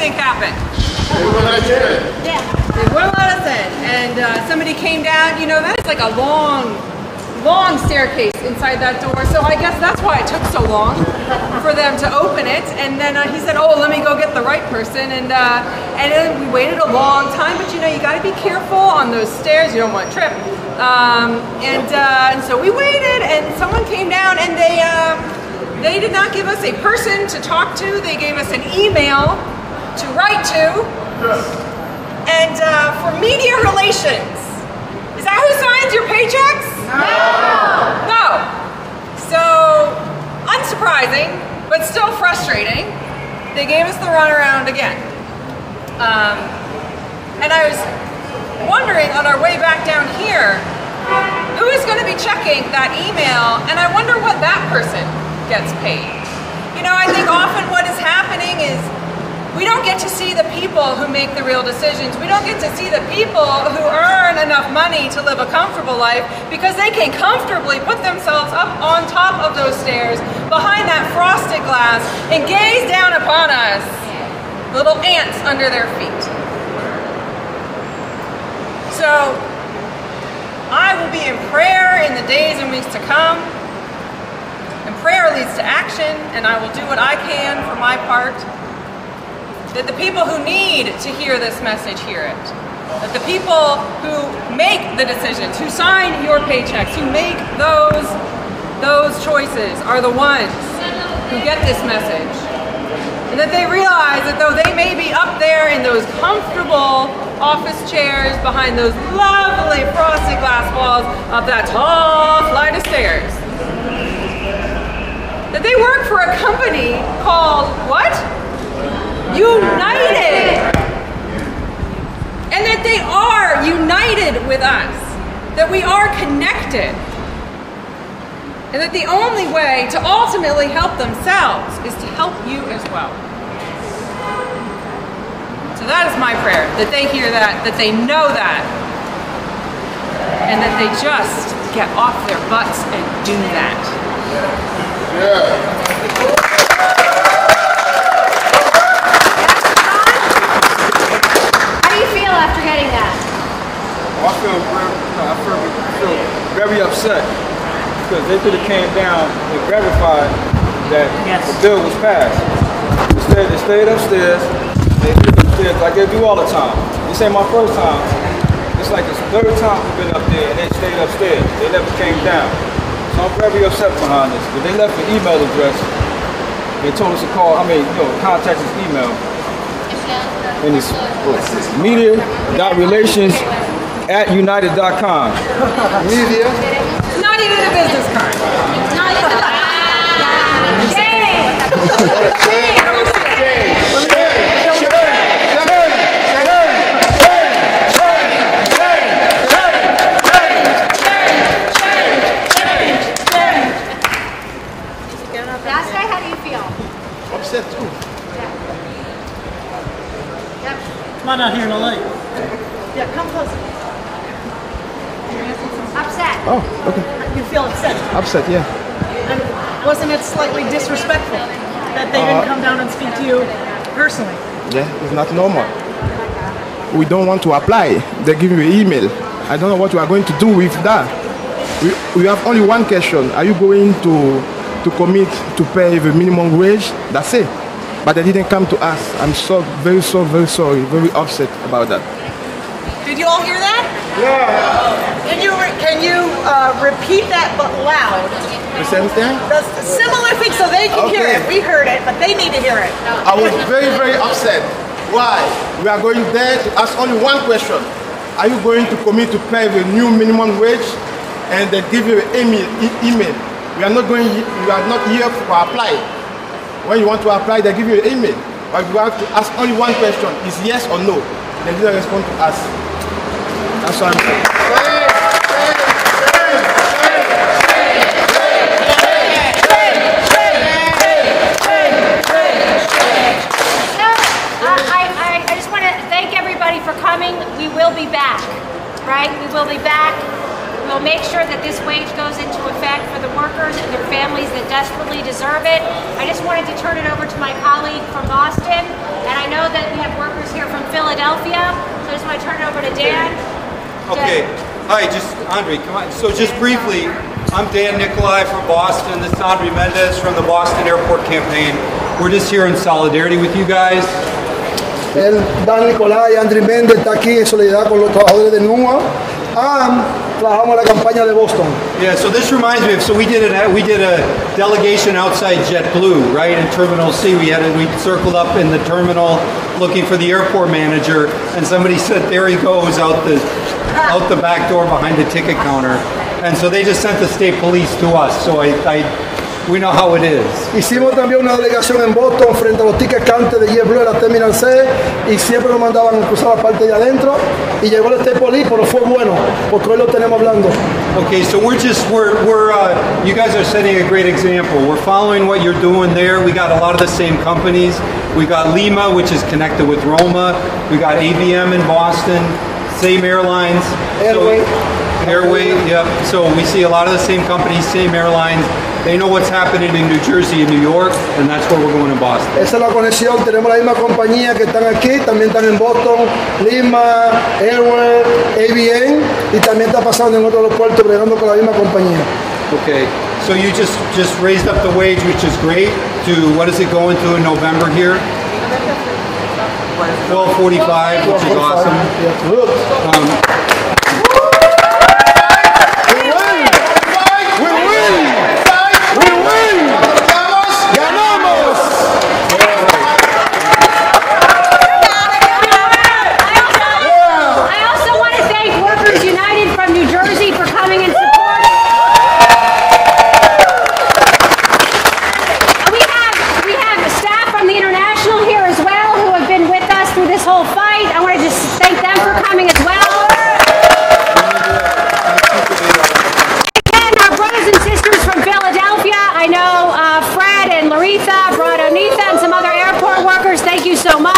think happened? They wouldn't let you in. Yeah. They wouldn't let us in. And somebody came down. You know, that is like a long staircase inside that door. So I guess that's why it took so long for them to open it. And then he said, oh, let me go get the right person. And then we waited a long time. But you know, you got to be careful on those stairs. You don't want to trip. And so we waited, and someone came down, and they did not give us a person to talk to. They gave us an email to write to. And for media relations, is that who signs your paychecks? No. No. So, unsurprising, but still frustrating, they gave us the runaround again. And I was wondering on our way back down here, who is going to be checking that email, and I wonder what that person gets paid. You know, I think often what is happening is we don't get to see the people who make the real decisions. We don't get to see the people who earn enough money to live a comfortable life because they can comfortably put themselves up on top of those stairs behind that frosted glass and gaze down upon us, little ants under their feet. So I will be in prayer in the days and weeks to come. And prayer leads to action, and I will do what I can for my part. That the people who need to hear this message hear it. That the people who make the decisions, who sign your paychecks, who make those choices are the ones who get this message. And that they realize that though they may be up there in those comfortable office chairs behind those lovely frosted glass walls of that tall flight of stairs, that they work for a company called what? United. And that they are united with us. That we are connected. And that the only way to ultimately help themselves is to help you as well. So that is my prayer, that they hear that they know that, and that they just get off their butts and do that. Yeah. After getting that? I feel very upset because they could have came down and verified that the bill was passed. Instead, they stayed upstairs. They stayed upstairs like they do all the time. This ain't my first time. It's like it's the third time we've been up there and they stayed upstairs. They never came down. So I'm very upset behind this. But they left an email address. They told us to call. Contact this email. And it's media.relations@united.com. Media. Not even a business card. Not even a Last guy, how do you feel? Upset too. Come on out here in the light. Yeah, come closer. Upset. Oh, okay. You feel upset. Upset, yeah. And wasn't it slightly disrespectful that they didn't come down and speak to you personally? Yeah, it's not normal. We don't want to apply. They give you an email. I don't know what you are going to do with that. We have only one question. Are you going to commit to pay the minimum wage? That's it. But they didn't come to us. I'm very sorry, very upset about that. Did you all hear that? Yeah. Can you repeat that but loud? The same thing? The similar thing so they can hear it. We heard it, but they need to hear it. I was very, very upset. Why? We are going there to ask only one question. Are you going to commit to pay the new minimum wage? And they give you an email. We are not here to apply. When you want to apply, they give you an email. But you have to ask only one question, is yes or no. They didn't respond to us. That's what I'm saying. I just want to thank everybody for coming. We will be back, right? We will be back. will make sure that this wage goes into effect for the workers and their families that desperately deserve it. I just wanted to turn it over to my colleague from Boston, and I know that we have workers here from Philadelphia, so I just want to turn it over to Dan. Okay. Hi, just Andre, come on. So just briefly, I'm Dan Nicolai from Boston. This is Andre Mendez from the Boston Airport Campaign. We're just here in solidarity with you guys. El Dan Nicolai, Andre Méndez está aquí en solidaridad con los trabajadores de NUA. Trabajamos en la campaña de Boston. Yeah, so this reminds me of, so we did a delegation outside JetBlue, right, in Terminal C. We circled up in the terminal looking for the airport manager, and somebody said, there he goes out the back door behind the ticket counter. And so they just sent the state police to us, so we know how it is. Hicimos también una delegación en Boston frente a los ticket counters de JetBlue en la Terminal C y siempre nos mandaban a cruzar la parte de adentro y llegó el State Police, pero fue bueno porque hoy lo tenemos hablando. Okay, so you guys are setting a great example. We're following what you're doing there. We got a lot of the same companies. We got Lima, which is connected with Roma. We got ABM in Boston, same airlines. Airway, yep. So we see a lot of the same companies, same airlines. They know what's happening in New Jersey and New York, and that's where we're going in Boston. Esa es la conexión. Tenemos la misma compañía que están aquí, también están en Boston, Lima, Airway, ABN, y también está pasando en otros puertos bregando con la misma compañía. Okay, so you just raised up the wage, which is great. To what is it going to in November here? 12.45, which is awesome. Thank you so much.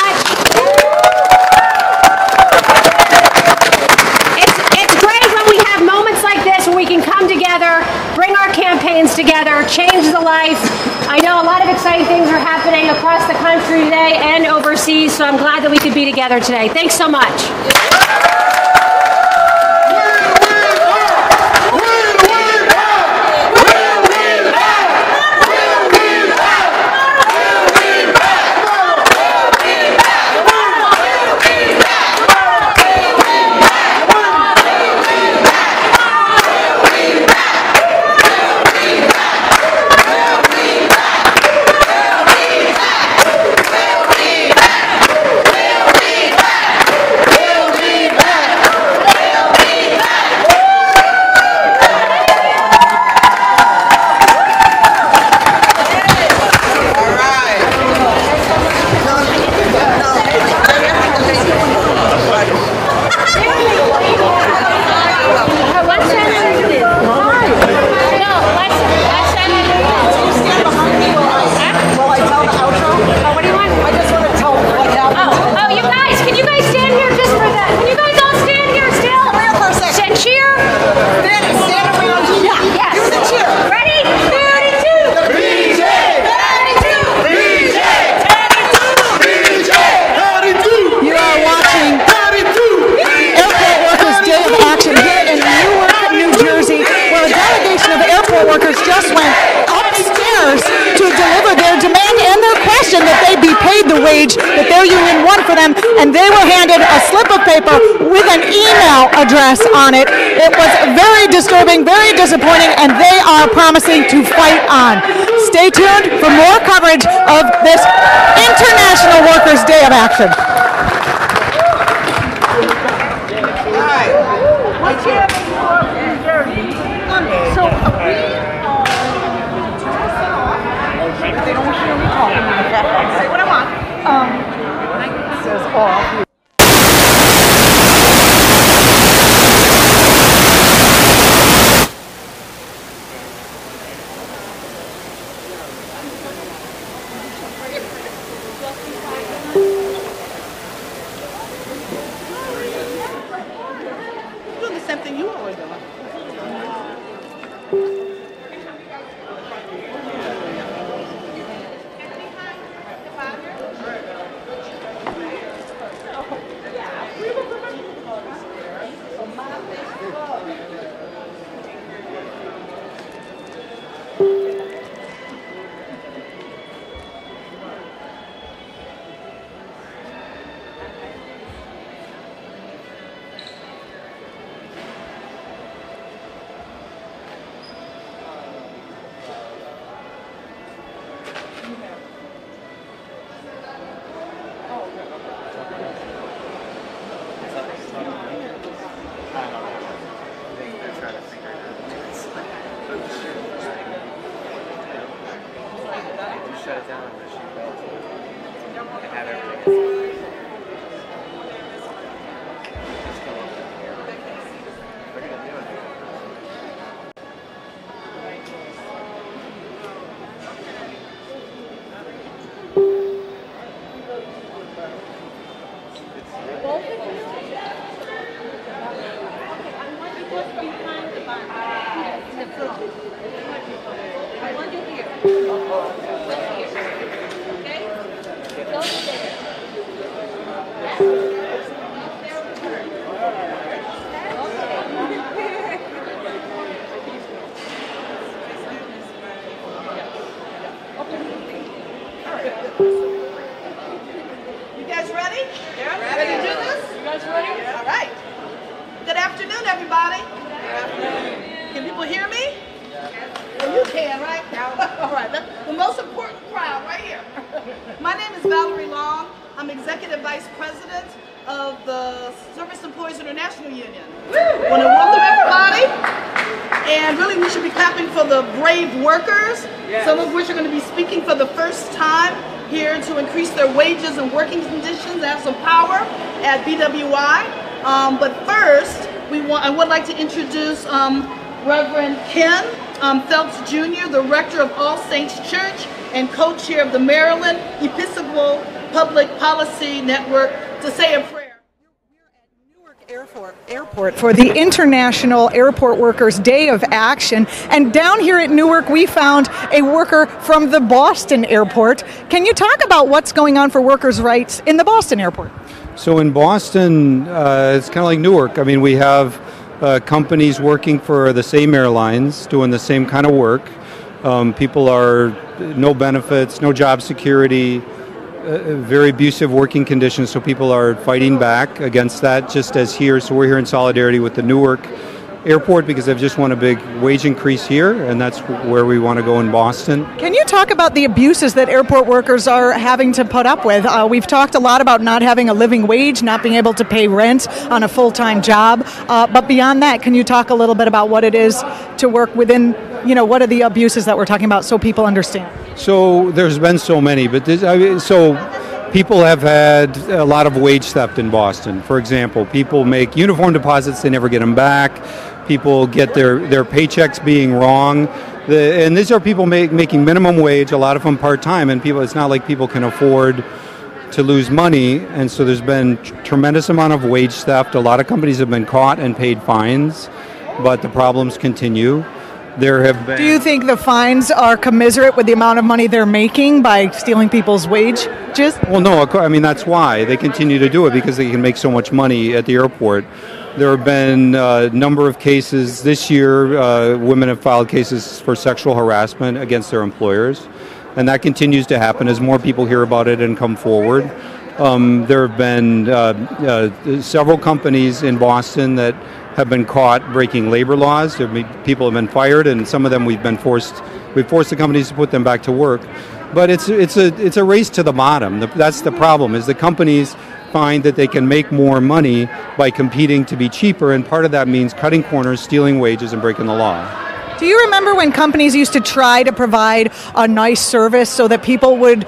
It's great when we have moments like this where we can come together, bring our campaigns together, change the life. I know a lot of exciting things are happening across the country today and overseas, so I'm glad that we could be together today. Thanks so much. workers just went upstairs to deliver their demand and their question that they be paid the wage that their union won for them, and they were handed a slip of paper with an email address on it. It was very disturbing, very disappointing, and they are promising to fight on. Stay tuned for more coverage of this International Workers' Day of Action. They don't hear me talking. Say what I want. It says off. have everything. You guys ready? Yeah. Ready to do this? You guys ready? All right. Good afternoon, everybody. Can people hear me? Well, you can, right? All right. The most important crowd right here. My name is Valerie Long. I'm Executive Vice President of the Service Employees International Union. I want to welcome everybody. And really, we should be clapping for the brave workers, some of which are going to be speaking for the first time here to increase their wages and working conditions, have some power at BWI. But first, I would like to introduce Reverend Ken Phelps Jr., the rector of All Saints Church and co-chair of the Maryland Episcopal Public Policy Network, to say a prayer. Airport for the International Airport Workers Day of Action. And down here at Newark, we found a worker from the Boston Airport. Can you talk about what's going on for workers' rights in the Boston Airport? So in Boston, it's kind of like Newark. I mean, we have companies working for the same airlines, doing the same kind of work. People are no benefits, no job security, very abusive working conditions, so people are fighting back against that, just as here. So we're here in solidarity with the Newark Airport because they've just won a big wage increase here, and that's where we want to go in Boston. Can you talk about the abuses that airport workers are having to put up with? We've talked a lot about not having a living wage, not being able to pay rent on a full-time job, but beyond that, can you talk a little bit about what it is to work within, what are the abuses that we're talking about so people understand? So there's been so many, but people have had a lot of wage theft in Boston. For example, people make uniform deposits, they never get them back. People get their paychecks being wrong. And these are people making minimum wage, a lot of them part-time, and it's not like people can afford to lose money. And so there's been tremendous amount of wage theft. A lot of companies have been caught and paid fines, but the problems continue. There have been. Do you think the fines are commensurate with the amount of money they're making by stealing people's wages? Well, no, I mean, that's why they continue to do it, because they can make so much money at the airport. There have been a number of cases this year. Women have filed cases for sexual harassment against their employers, and that continues to happen as more people hear about it and come forward. There have been several companies in Boston that have been caught breaking labor laws. People have been fired, and some of them we've forced the companies to put them back to work. But it's a race to the bottom. That's the problem, is the companies find that they can make more money by competing to be cheaper, and part of that means cutting corners, stealing wages, and breaking the law. Do you remember when companies used to try to provide a nice service so that people would,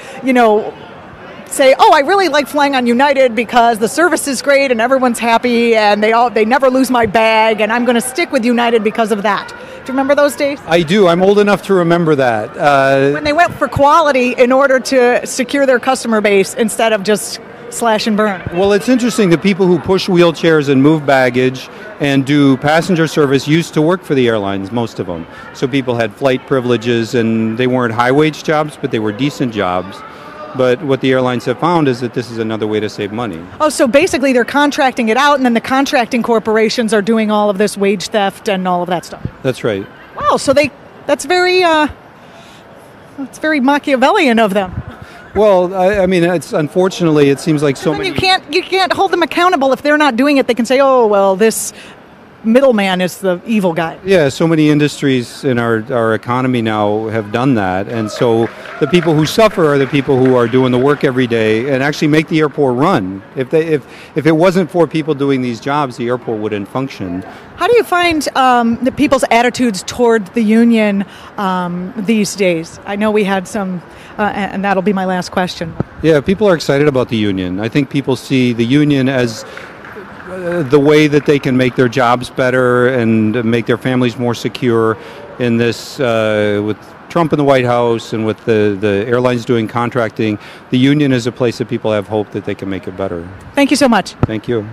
say, oh, I really like flying on United because the service is great and everyone's happy and they never lose my bag, and I'm going to stick with United because of that? Do you remember those days? I do. I'm old enough to remember that. When they went for quality in order to secure their customer base instead of just slash and burn. Well, it's interesting. The people who push wheelchairs and move baggage and do passenger service used to work for the airlines, most of them. So people had flight privileges, and they weren't high-wage jobs, but they were decent jobs. But what the airlines have found is that this is another way to save money. Oh, so basically they're contracting it out, and then the contracting corporations are doing all of this wage theft and all of that stuff. That's right. Wow, so that's very Machiavellian of them. Well, I mean, unfortunately, it seems like so many. You can't hold them accountable if they're not doing it. They can say, oh, well, this middleman is the evil guy. Yeah, so many industries in our economy now have done that. And so the people who suffer are the people who are doing the work every day and actually make the airport run. If it wasn't for people doing these jobs, the airport wouldn't function. How do you find the people's attitudes toward the union these days? I know we had some, and that'll be my last question. Yeah, people are excited about the union. I think people see the union as the way that they can make their jobs better and make their families more secure in this, with Trump in the White House and with the airlines doing contracting. The union is a place that people have hope that they can make it better. Thank you so much. Thank you.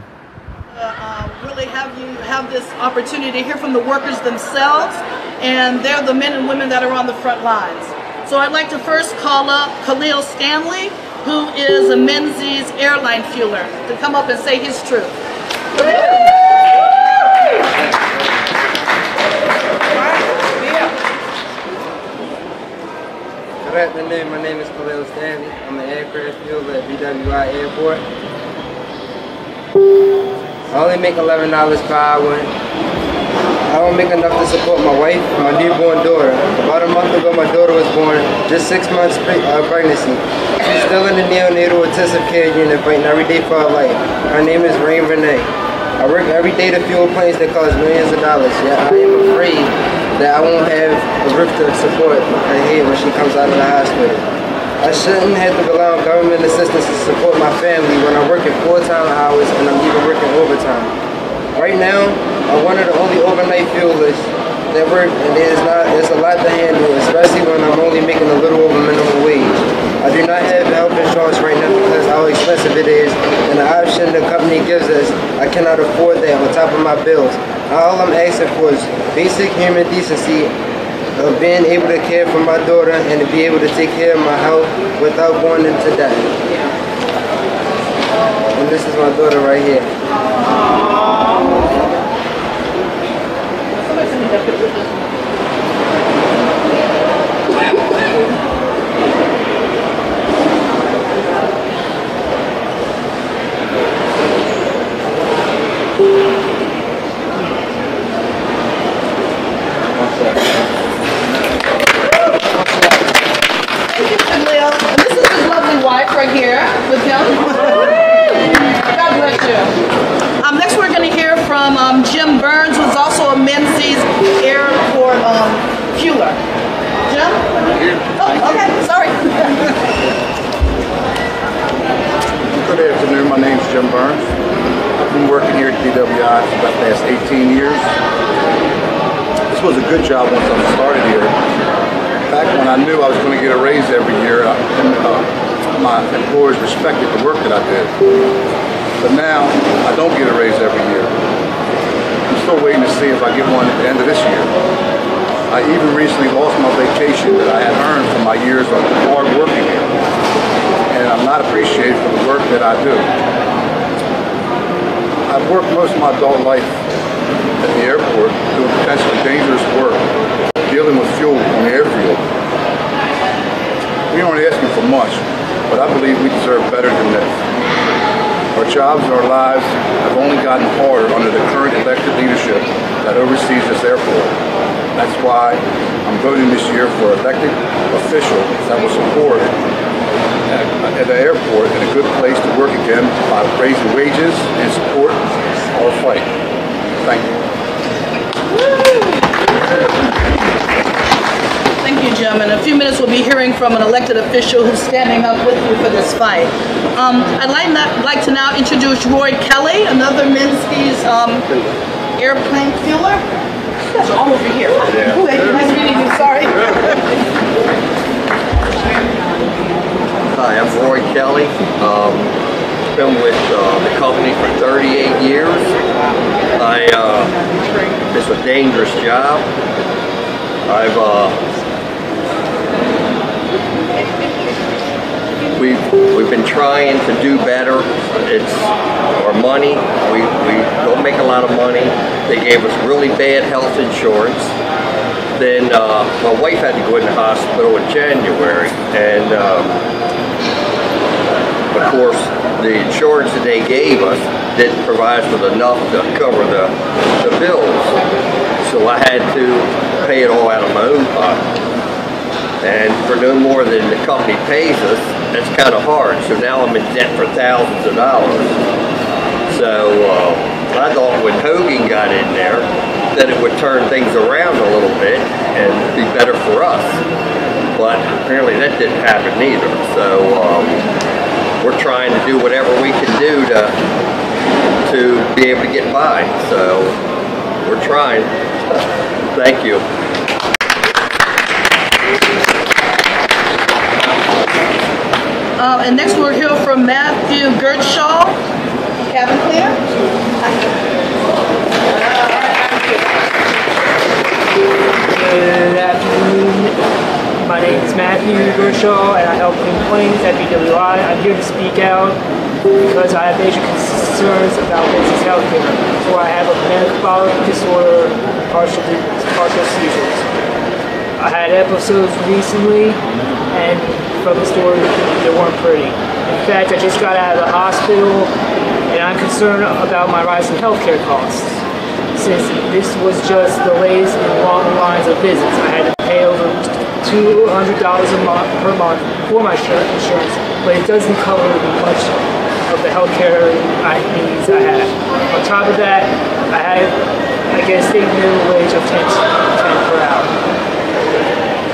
Really have this opportunity to hear from the workers themselves, and they're the men and women that are on the front lines. So I'd like to first call up Khalil Stanley, who is a Menzies airline fueler, to come up and say his truth. Good afternoon, my name is Khalil Stanley. I'm an aircraft fueler at BWI Airport. I only make $11 per hour. I don't make enough to support my wife and my newborn daughter. About a month ago, my daughter was born, just 6 months pregnancy. She's still in the neonatal intensive care unit, fighting every day for her life. Her name is Rain Renee. I work every day to fuel planes that cost millions of dollars, yet I am afraid that I won't have a roof to support her head when she comes out of the hospital. I shouldn't have to rely on government assistance to support my family when I'm working full-time hours and I'm even working overtime. Right now, I'm one of the only overnight fuelers that work, and there's a lot to handle, especially when I'm only making a little over minimum wage. I do not have health insurance right now because how expensive it is, and the option the company gives us, I cannot afford that on top of my bills. All I'm asking for is basic human decency of being able to care for my daughter and to be able to take care of my health without going into debt. And this is my daughter right here. Right here with him. God bless you. Next we're going to hear from Jim Burns, who's also a Menzies Airport fueler. Jim? Oh, okay, sorry. Good afternoon, my name's Jim Burns. I've been working here at BWI for the past 18 years. This was a good job once I started here. Back when I knew I was going to get a raise every year, my employers respected the work that I did. But now, I don't get a raise every year. I'm still waiting to see if I get one at the end of this year. I even recently lost my vacation that I had earned from my years of hard working here. And I'm not appreciated for the work that I do. I've worked most of my adult life at the airport doing potentially dangerous work, dealing with fuel on the airfield. We aren't asking for much, but I believe we deserve better than this. Our jobs and our lives have only gotten harder under the current elected leadership that oversees this airport. That's why I'm voting this year for elected officials that will support at the airport and a good place to work again by raising wages and support our fight. Thank you. Thank you, Jim. In a few minutes, we'll be hearing from an elected official who's standing up with you for this fight. I'd like to now introduce Roy Kelly, another Menzies airplane fueler. You guys are all over here. Yeah. Nice meeting you. Sorry. Hi, I'm Roy Kelly. Been with the company for 38 years. It's a dangerous job. We've been trying to do better. It's our money. We don't make a lot of money. They gave us really bad health insurance. Then my wife had to go in the hospital in January, and of course the insurance that they gave us didn't provide us with enough to cover the the bills. So I had to pay it all out of my own pocket. And for no more than the company pays us, that's kind of hard. So now I'm in debt for thousands of dollars. So I thought when Hogan got in there, that it would turn things around a little bit and be better for us. But apparently that didn't happen either. So we're trying to do whatever we can do to be able to get by. So we're trying. Thank you. And next we'll hear from Matthew Gertshaw. Cabin clear? Good afternoon. My name is Matthew Gertshaw and I help clean planes at BWI. I'm here to speak out because I have major concerns about basic health care. So I have a metabolic disorder, partial seizures. I had episodes recently and from the story, they weren't pretty. In fact, I just got out of the hospital and I'm concerned about my rising healthcare costs. Since this was just delays in long lines of visits, I had to pay over $200 per month for my insurance, but it doesn't cover much of the healthcare needs I have. On top of that, I get a state minimum wage of $10 per hour.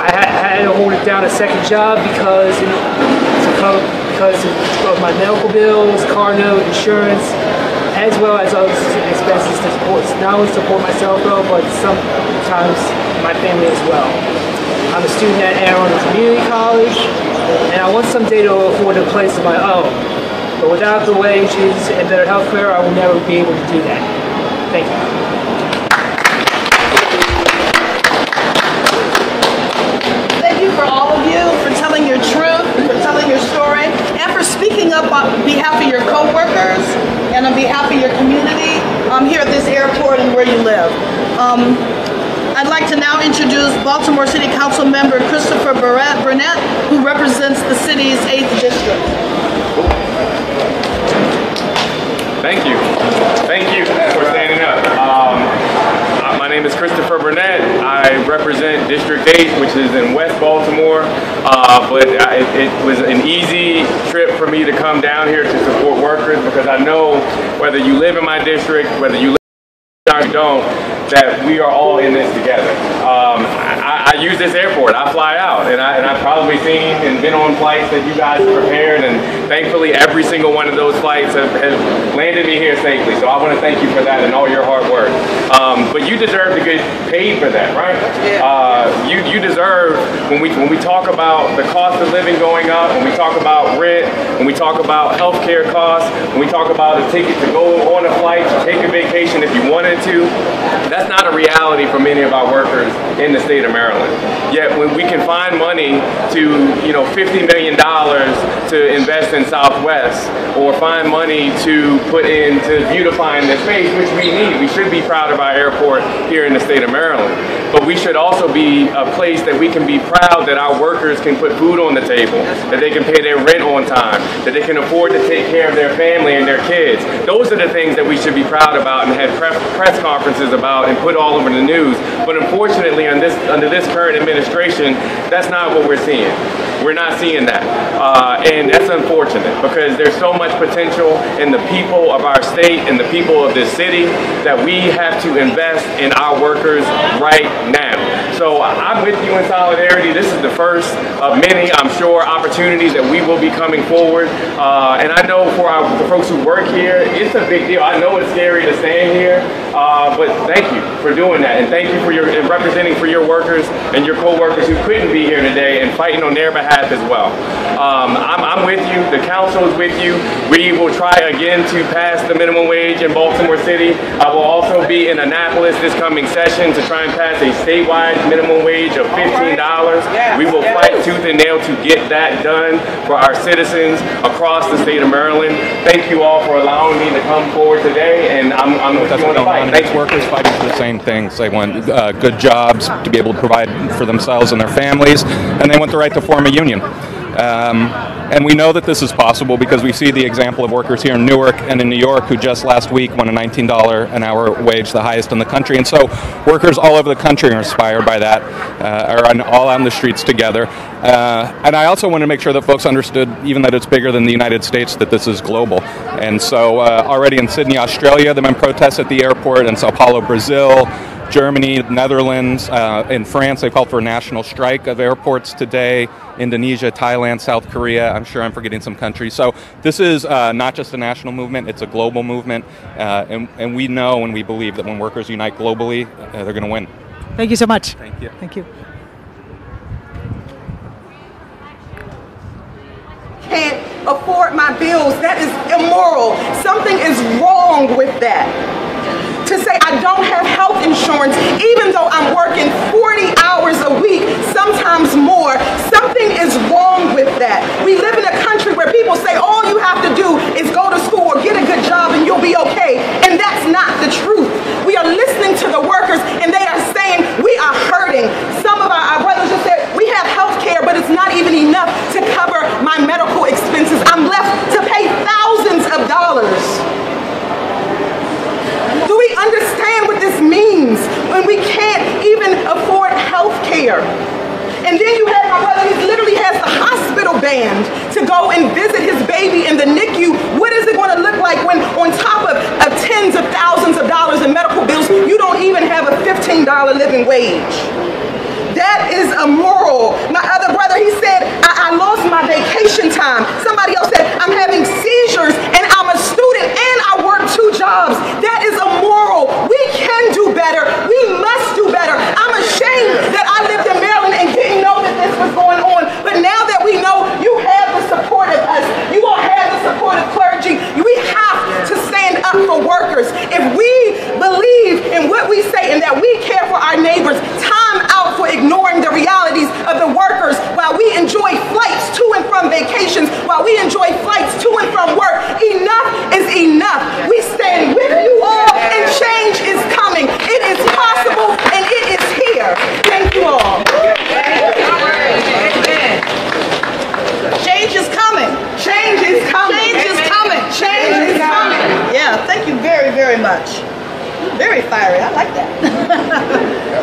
I had to hold it down a second job because of my medical bills, car note, insurance, as well as other expenses to support, not only support myself though, but sometimes my family as well. I'm a student at Anne Arundel Community College, and I want someday to afford a place of my own. But without the wages and better health care, I will never be able to do that. Thank you. For all of you, for telling your truth, for telling your story, and for speaking up on behalf of your co-workers and on behalf of your community here at this airport and where you live. I'd like to now introduce Baltimore City Council member Christopher Burnett, who represents the city's 8th district. Thank you. Thank you for standing up. My name is Christopher Burnett. I represent District 8, which is in West Baltimore, but it was an easy trip for me to come down here to support workers because I know whether you live in my district, whether you live or don't, that we are all in this together. I use this airport. I fly out, and I've probably seen and been on flights that you guys prepared, and thankfully every single one of those flights have landed me here safely. So I want to thank you for that and all your hard work. But you deserve to get paid for that, right? You deserve, when we talk about the cost of living going up, when we talk about rent, when we talk about healthcare costs, when we talk about a ticket to go on a flight, to take a vacation if you wanted to, that's not a reality for many of our workers in the state of Maryland. Yet when we can find money to, $50 million to invest in Southwest, or find money to put into beautifying the space, which we need. We should be proud of our airport here in the state of Maryland. But we should also be a place that we can be proud that our workers can put food on the table, that they can pay their rent on time, that they can afford to take care of their family and their kids. Those are the things that we should be proud about and have press conferences about and put all over the news. But unfortunately, under this current administration, that's not what we're seeing. We're not seeing that. And that's unfortunate because there's so much potential in the people of our state and the people of this city that we have to invest in our workers right now. So I'm with you in solidarity. This is the first of many, I'm sure, opportunities that we will be coming forward. And I know for the folks who work here, it's a big deal. I know it's scary to stand here, but thank you for doing that. And thank you for representing for your workers and your co-workers who couldn't be here today and fighting on their behalf as well. I'm with you. The council is with you. We will try again to pass the minimum wage in Baltimore City. I will also be in Annapolis this coming session to try and pass a statewide minimum wage of $15. We will fight tooth and nail to get that done for our citizens across the state of Maryland. Thank you all for allowing me to come forward today, and I'm with you on the fight. Thanks. Workers fighting for the same things. They want good jobs to be able to provide for themselves and their families, and they want the right to form a union. And we know that this is possible because we see the example of workers here in Newark and in New York who just last week won a $19 an hour wage, the highest in the country. And so workers all over the country are inspired by that, are all on the streets together. And I also want to make sure that folks understood, even that it's bigger than the United States, that this is global. And so already in Sydney, Australia, there have been protests at the airport, in Sao Paulo, Brazil, Germany, Netherlands, in France, they called for a national strike of airports today. Indonesia, Thailand, South Korea, I'm sure I'm forgetting some countries. So this is not just a national movement, it's a global movement. And we know and we believe that when workers unite globally, they're going to win. Thank you so much. Thank you. Thank you. Can't afford my bills. That is immoral. Something is wrong with that. To say I don't have health insurance, even though I'm working 40 hours a week, sometimes more, something is wrong with that. We live in a country where people say all you have to do is go to school or get a good job and you'll be okay. And that's not the truth. We are listening to the workers and they are saying we are hurting. Some of our brothers just said we have health care, but it's not even enough to cover my medical expenses. I'm left to pay thousands of dollars. Do we understand what this means when we can't even afford health care? And then you have my brother, he literally has the hospital band to go and visit his baby in the NICU. What is it going to look like when on top of tens of thousands of dollars in medical bills, you don't even have a $15 living wage? That is immoral. My other brother, he said, I lost my vacation time. Somebody else said, I'm having seizures and I'm a student and I work 2 jobs. That is immoral. We can do better. We must do better. I'm ashamed that I lived in Maryland and didn't know that this was going on. But now that we know, you have the support of us. You all have the support of clergy. We have to stand up for workers. If we believe in what we say and that we care for our neighbors, time out for ignoring the realities of the workers while we enjoy flights to and from vacations, while we enjoy flights to and from work. Enough is enough. We stand with you all and change is coming. It is possible and it is here. Thank you all. Change is coming. Change is coming. Change is coming. Change is coming. Yeah, thank you very, very much. Very fiery, I like that.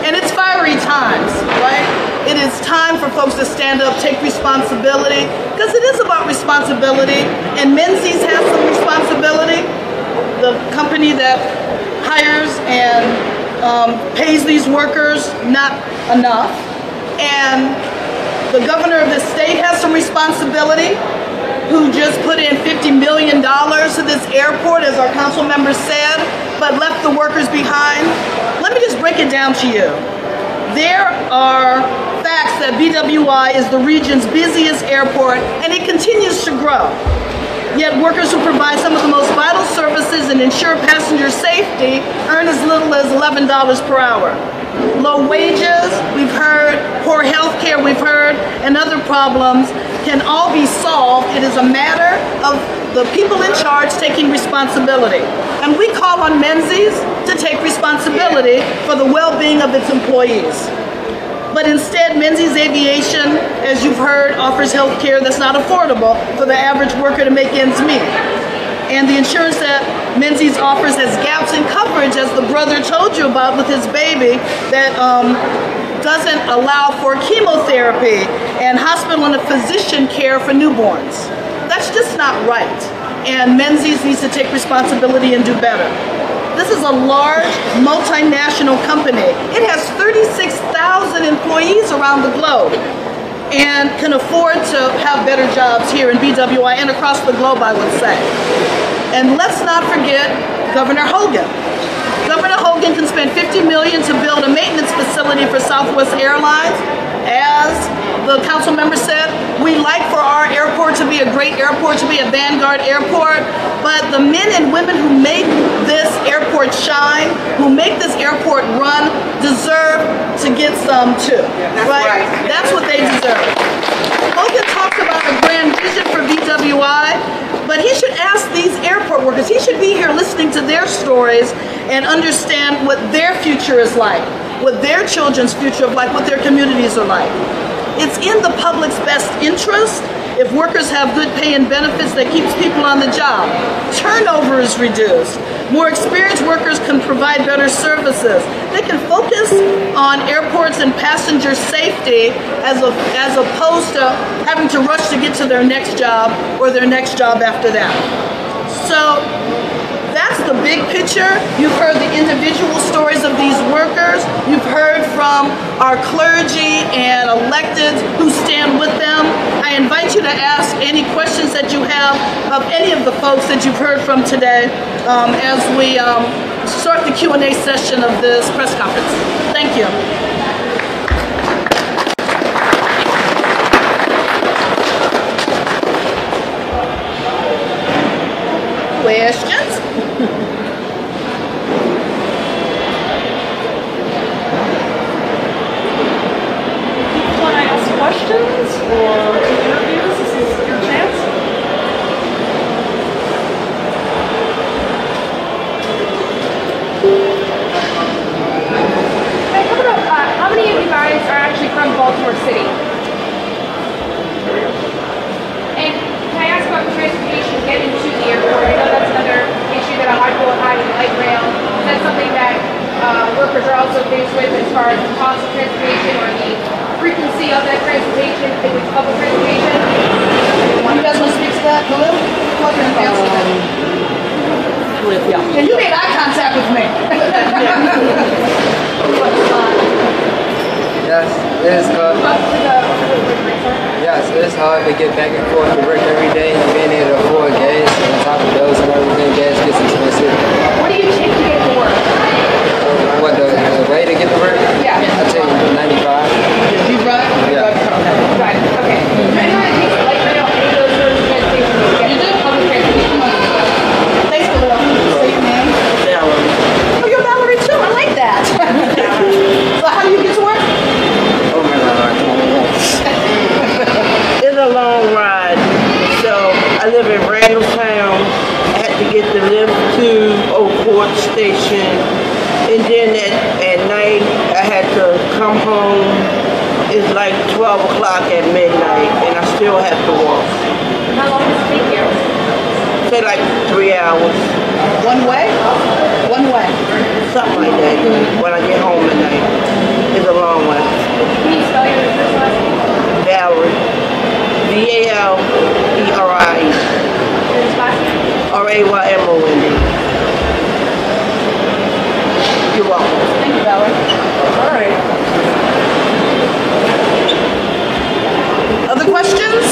And it's fiery times, right? It is time for folks to stand up, take responsibility, because it is about responsibility, and Menzies has some responsibility. The company that hires and pays these workers, not enough. And the governor of the state has some responsibility, who just put in $50 million to this airport, as our council member said, but left the workers behind. Let me just break it down to you. There are facts that BWI is the region's busiest airport, and it continues to grow. Yet workers who provide some of the most vital services and ensure passenger safety earn as little as $11 per hour. Low wages, we've heard, poor health care, we've heard, and other problems can all be solved. It is a matter of the people in charge taking responsibility. And we call on Menzies to take responsibility for the well-being of its employees. But instead, Menzies Aviation, as you've heard, offers health care that's not affordable for the average worker to make ends meet. And the insurance that Menzies offers has gaps in coverage, as the brother told you about with his baby, that doesn't allow for chemotherapy and hospital and physician care for newborns. That's just not right. And Menzies needs to take responsibility and do better. This is a large multinational company. It has 36,000 employees around the globe and can afford to have better jobs here in BWI and across the globe, I would say. And let's not forget Governor Hogan. Governor Hogan can spend $50 million to build a maintenance facility for Southwest Airlines. As the council member said, we like for our airport to be a great airport, to be a vanguard airport, but the men and women who make this airport shine, who make this airport run, deserve to get some too, right? That's what they deserve. Hogan talks about a grand vision for BWI, but he should ask these airport workers, he should be here listening to their stories and understand what their future is like, what their children's future is like, what their communities are like. It's in the public's best interest If workers have good pay and benefits, that keeps people on the job. Turnover is reduced. More experienced workers can provide better services. They can focus on airports and passenger safety as opposed to having to rush to get to their next job or their next job after that. So that's the big picture. You've heard the individual stories of these workers. You've heard from our clergy and electeds who stand with them. I invite you to ask any questions that you have of any of the folks that you've heard from today as we start the Q&A session of this press conference. Thank you. Questions? Want to ask questions or interviews? This is your chance. Hey, how many of you guys are actually from Baltimore City? And can I ask about the transportation getting to the airport? I know that's another issue that a lot of people have with light rail. Is that something that workers are also faced with as far as the cost of transportation or the frequency of that transportation, if it's public transportation? You guys want to speak to that? Hello? And you made eye contact with me. Yes, it is hard. Yes, it is hard to get back and forth to work every day and being able to afford gas on top of those and everything. Gas gets expensive. What do you take to get to work? What, the way to get to work? Yeah. I take 95. You drive? Yeah. Right, okay. Anyone that takes light rail, any of those sorts of transportation, you do public transportation. Thanks for the say your name. Valerie. Oh, you're Valerie too. I like that. So how do you get to work? Oh my God. It's a long ride. So I live in Randallstown. I had to get the lift to Old Port Station. And then at night I had to come home. It's like 12 o'clock at midnight and I still have to walk. How long does it take you? Say like 3 hours. One way? One way. Something like that. When I get home at night. It's a long way. Can you spell your first last name? Valerie. V-A-L-E-R-I-E. Your last name? R-A-Y-M-O-N-D. You're welcome. Thank you, Valerie. All right. Other questions?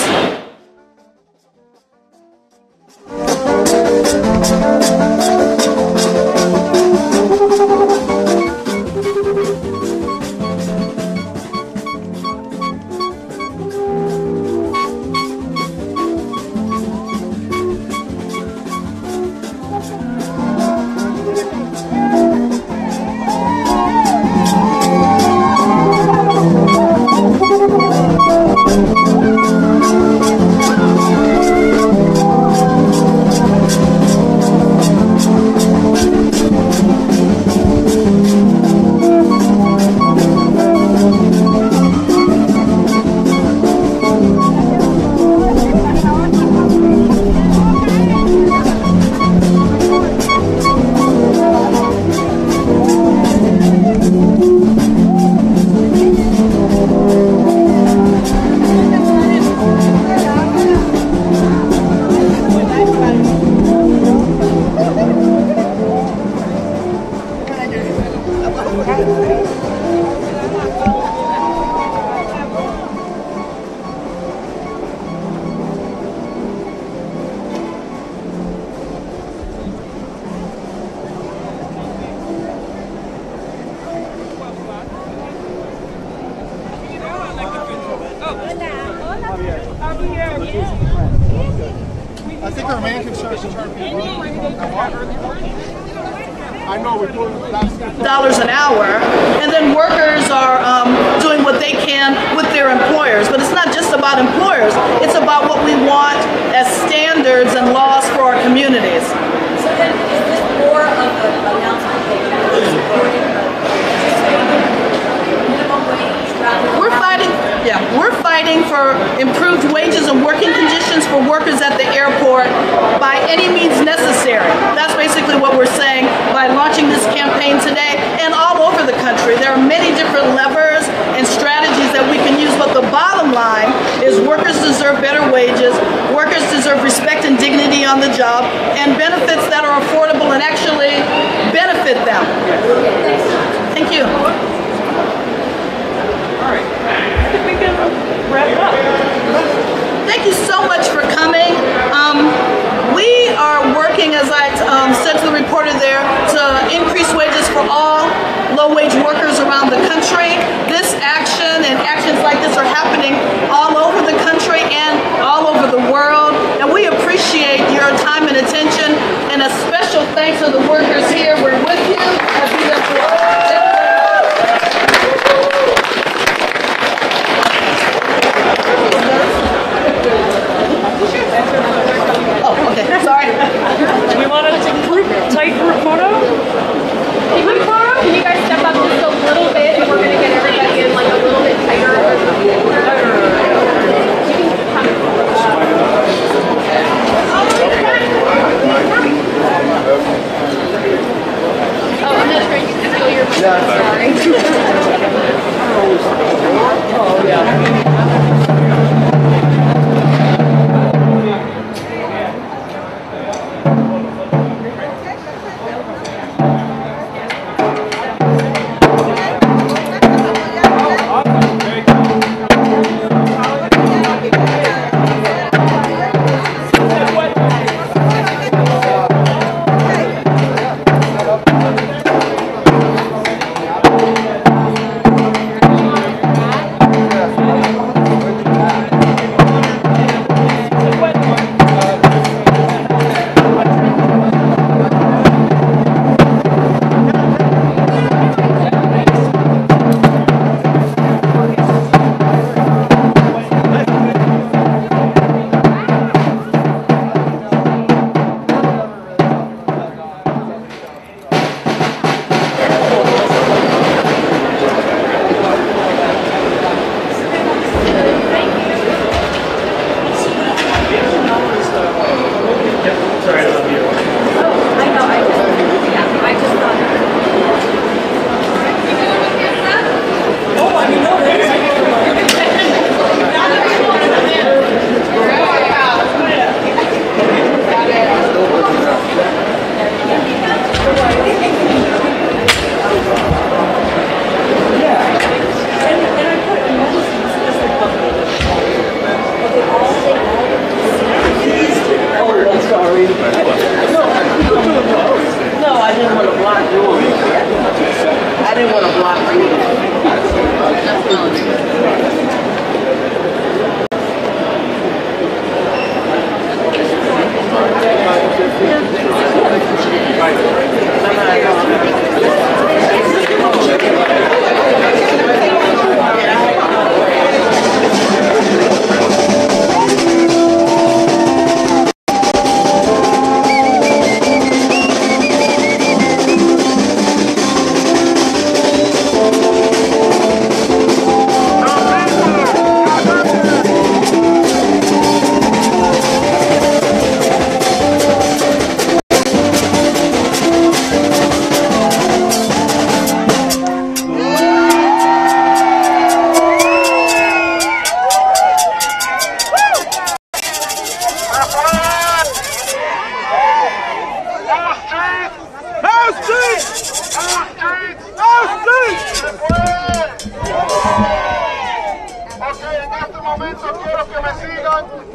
I think our main concern is I know we're doing $1 an hour, and then workers are doing what they can with their employers. But it's not just about employers, it's about what we want as standards and laws for our communities. So then is this more of an announcement that you're supporting minimum wage rather than We're fighting for improved wages and working conditions for workers at the airport by any means necessary. That's basically what we're saying by launching this campaign today and all over the country. There are many different levers and strategies that we can use, but the bottom line is workers deserve better wages, workers deserve respect and dignity on the job, and benefits that are affordable and actually benefit them. Thank you. All right. I think we can wrap it up. Thank you so much for coming. We are working, as I said to the reporter there, to increase wages for all low-wage workers around the country. This action and actions like this are happening all over the country and all over the world. And we appreciate your time and attention. And a special thanks to the workers here. We're with you. Oh, okay. Sorry. Do we want to take tight group photo? Group photo? Can you guys step up just a little bit and we're going to get everybody in like a little bit tighter? Oh, I'm not trying to steal your money. Sorry. Oh, yeah.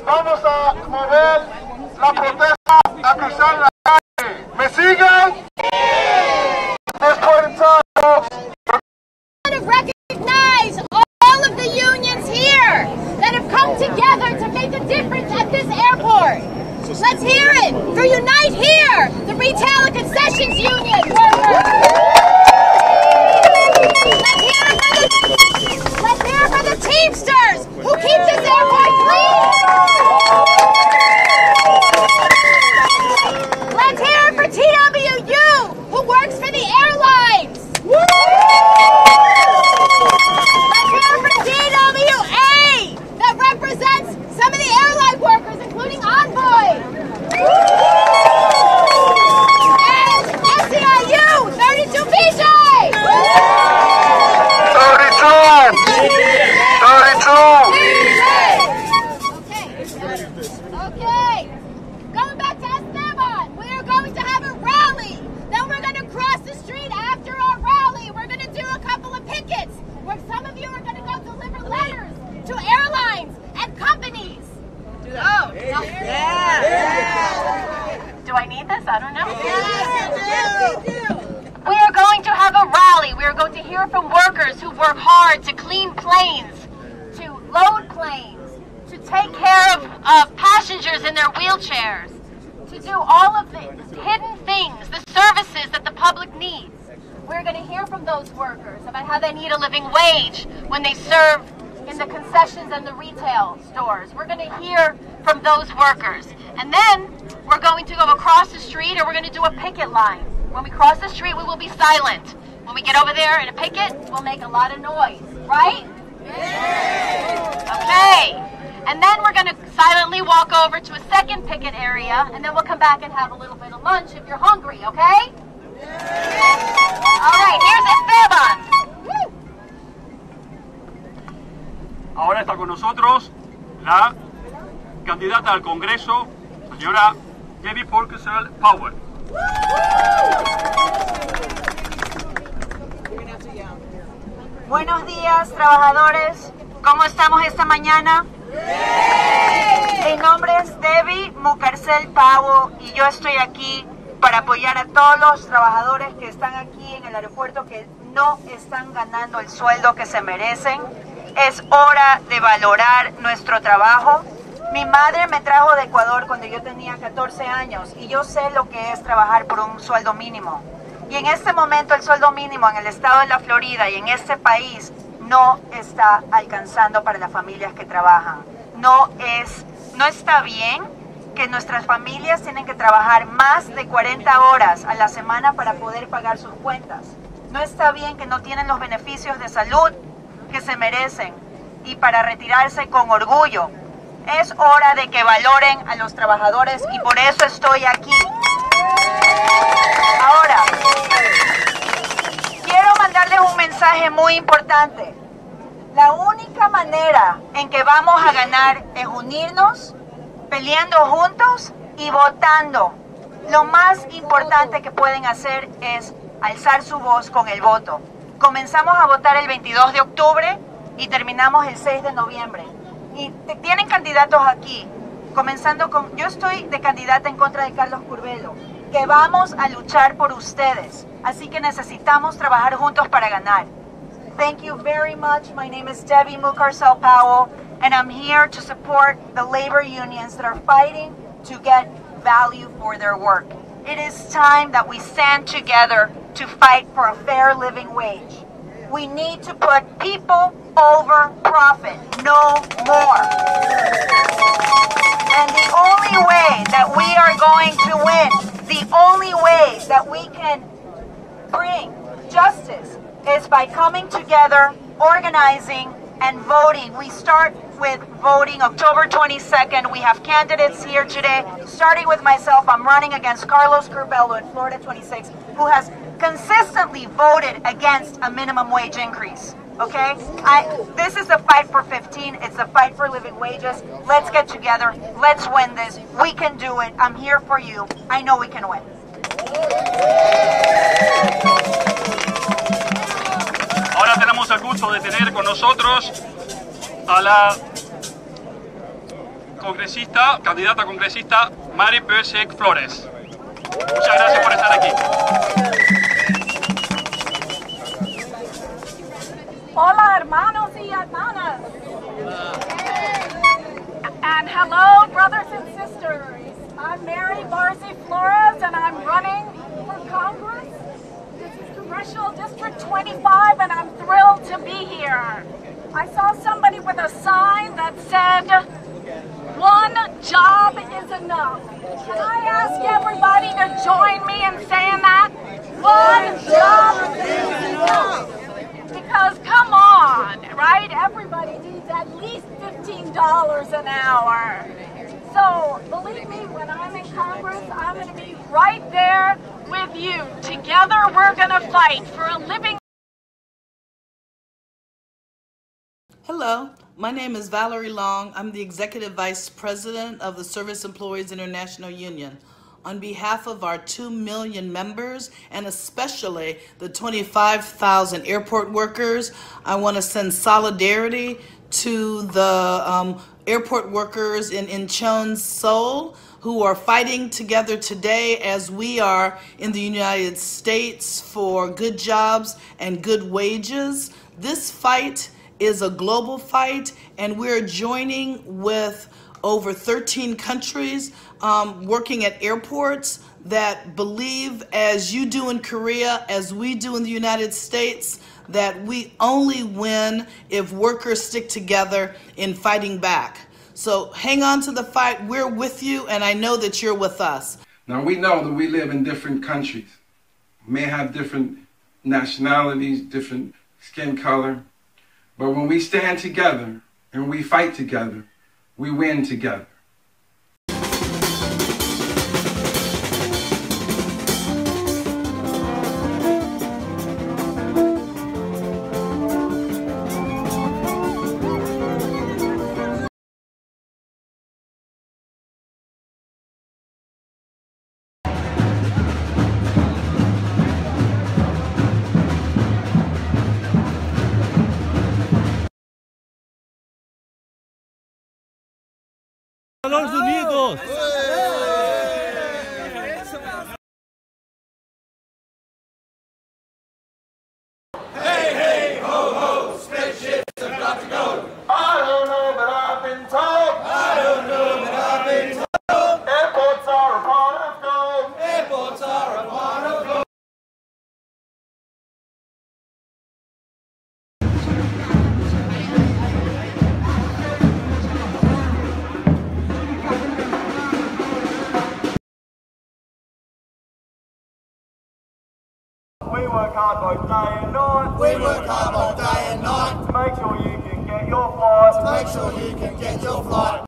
Vamos a mover la protesta a cruzar la calle. ¿Me siguen? At this point in time, folks. To recognize all of the unions here that have come together to make a difference at this airport. Let's hear it for Unite Here, the Retail and Concessions Union workers. Let's hear it for the Teamsters who keep this airport clean. Let's hear it for TWU who works for the airlines. Let's hear it for TWA that represents some of the airline workers, including We are going to have a rally. We are going to hear from workers who work hard to clean planes, to load planes, to take care of passengers in their wheelchairs, to do all of the hidden things, the services that the public needs. We're going to hear from those workers about how they need a living wage when they serve in the concessions and the retail stores. We're going to hear from those workers. And then we're going to go across the street and we're going to do a picket line. When we cross the street, we will be silent. When we get over there in a picket, we'll make a lot of noise, right? Okay. And then we're going to silently walk over to a second picket area, and then we'll come back and have a little bit of lunch if you're hungry, okay? All right, here's Esteban. Ahora está con nosotros la candidata al Congreso, señora Debbie Porcasel Power. Buenos días, trabajadores. ¿Cómo estamos esta mañana? Mi nombre es Debbie Mucarcel Pavo y yo estoy aquí para apoyar a todos los trabajadores que están aquí en el aeropuerto que no están ganando el sueldo que se merecen. Es hora de valorar nuestro trabajo. Mi madre me trajo de Ecuador cuando yo tenía 14 años y yo sé lo que es trabajar por un sueldo mínimo. Y en este momento el sueldo mínimo en el estado de la Florida y en este país no está alcanzando para las familias que trabajan. No está bien que nuestras familias tienen que trabajar más de 40 horas a la semana para poder pagar sus cuentas. No está bien que no tienen los beneficios de salud que se merecen y para retirarse con orgullo. Es hora de que valoren a los trabajadores y por eso estoy aquí. Ahora, quiero mandarles un mensaje muy importante. La única manera en que vamos a ganar es unirnos, peleando juntos y votando. Lo más importante que pueden hacer es alzar su voz con el voto. Comenzamos a votar el 22 de octubre y terminamos el 6 de noviembre. Y tienen candidatos aquí, comenzando con... Yo estoy de candidata en contra de Carlos Curbelo, que vamos a luchar por ustedes. Así que necesitamos trabajar juntos para ganar. Thank you very much. My name is Debbie Mucarcel Powell, and I'm here to support the labor unions that are fighting to get value for their work. It is time that we stand together to fight for a fair living wage. We need to put people over profit, no more. And the only way that we are going to win, the only way that we can bring justice is by coming together, organizing, and voting. We start with voting October 22nd. We have candidates here today, starting with myself. I'm running against Carlos Curbelo in Florida 26, who has consistently voted against a minimum wage increase. Okay? This is the fight for 15. It's the fight for living wages. Let's get together. Let's win this. We can do it. I'm here for you. I know we can win. Ahora tenemos el gusto de tener con nosotros a la candidata congresista Mari Bösek Flores. Muchas gracias por estar aquí. Hola, hermanos y hermanas. And hello, brothers and sisters. I'm Mary Barzi Flores, and I'm running for Congress. This is Congressional District 25, and I'm thrilled to be here. I saw somebody with a sign that said, "One job is enough." Can I ask everybody to join me in saying that? One job is enough. Because come on, right? Everybody needs at least $15 an hour. So believe me, when I'm in Congress, I'm going to be right there with you. Together, we're going to fight for a living. Hello, my name is Valerie Long. I'm the Executive Vice President of the Service Employees International Union. On behalf of our 2 million members, and especially the 25,000 airport workers, I want to send solidarity to the airport workers in Incheon, Seoul, who are fighting together today as we are in the United States for good jobs and good wages. This fight is a global fight, and we're joining with over 13 countries working at airports that believe, as you do in Korea, as we do in the United States, that we only win if workers stick together in fighting back. So hang on to the fight. We're with you, and I know that you're with us. Now, we know that we live in different countries. We may have different nationalities, different skin color, but when we stand together and we fight together, we win together. Estados Unidos. Hey, hey, ho, ho, spaceships have got to go. I don't know, but I've been told. I don't know, but I've been told. Airports are a part of gold. Airports are a part of gold. We work hard both day and night. We work hard both day and night. To make sure you can get your flight. To make sure you can get your flight.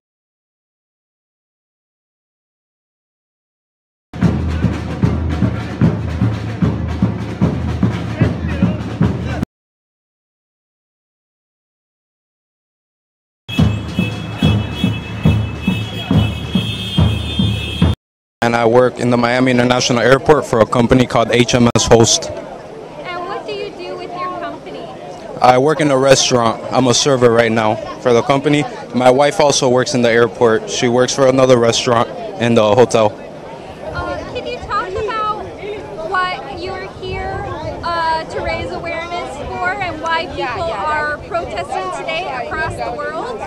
And I work in the Miami International Airport for a company called HMS Host. And what do you do with your company? I work in a restaurant. I'm a server right now for the company. My wife also works in the airport. She works for another restaurant in the hotel. Can you talk about what you're here to raise awareness for and why people are protesting today across the world?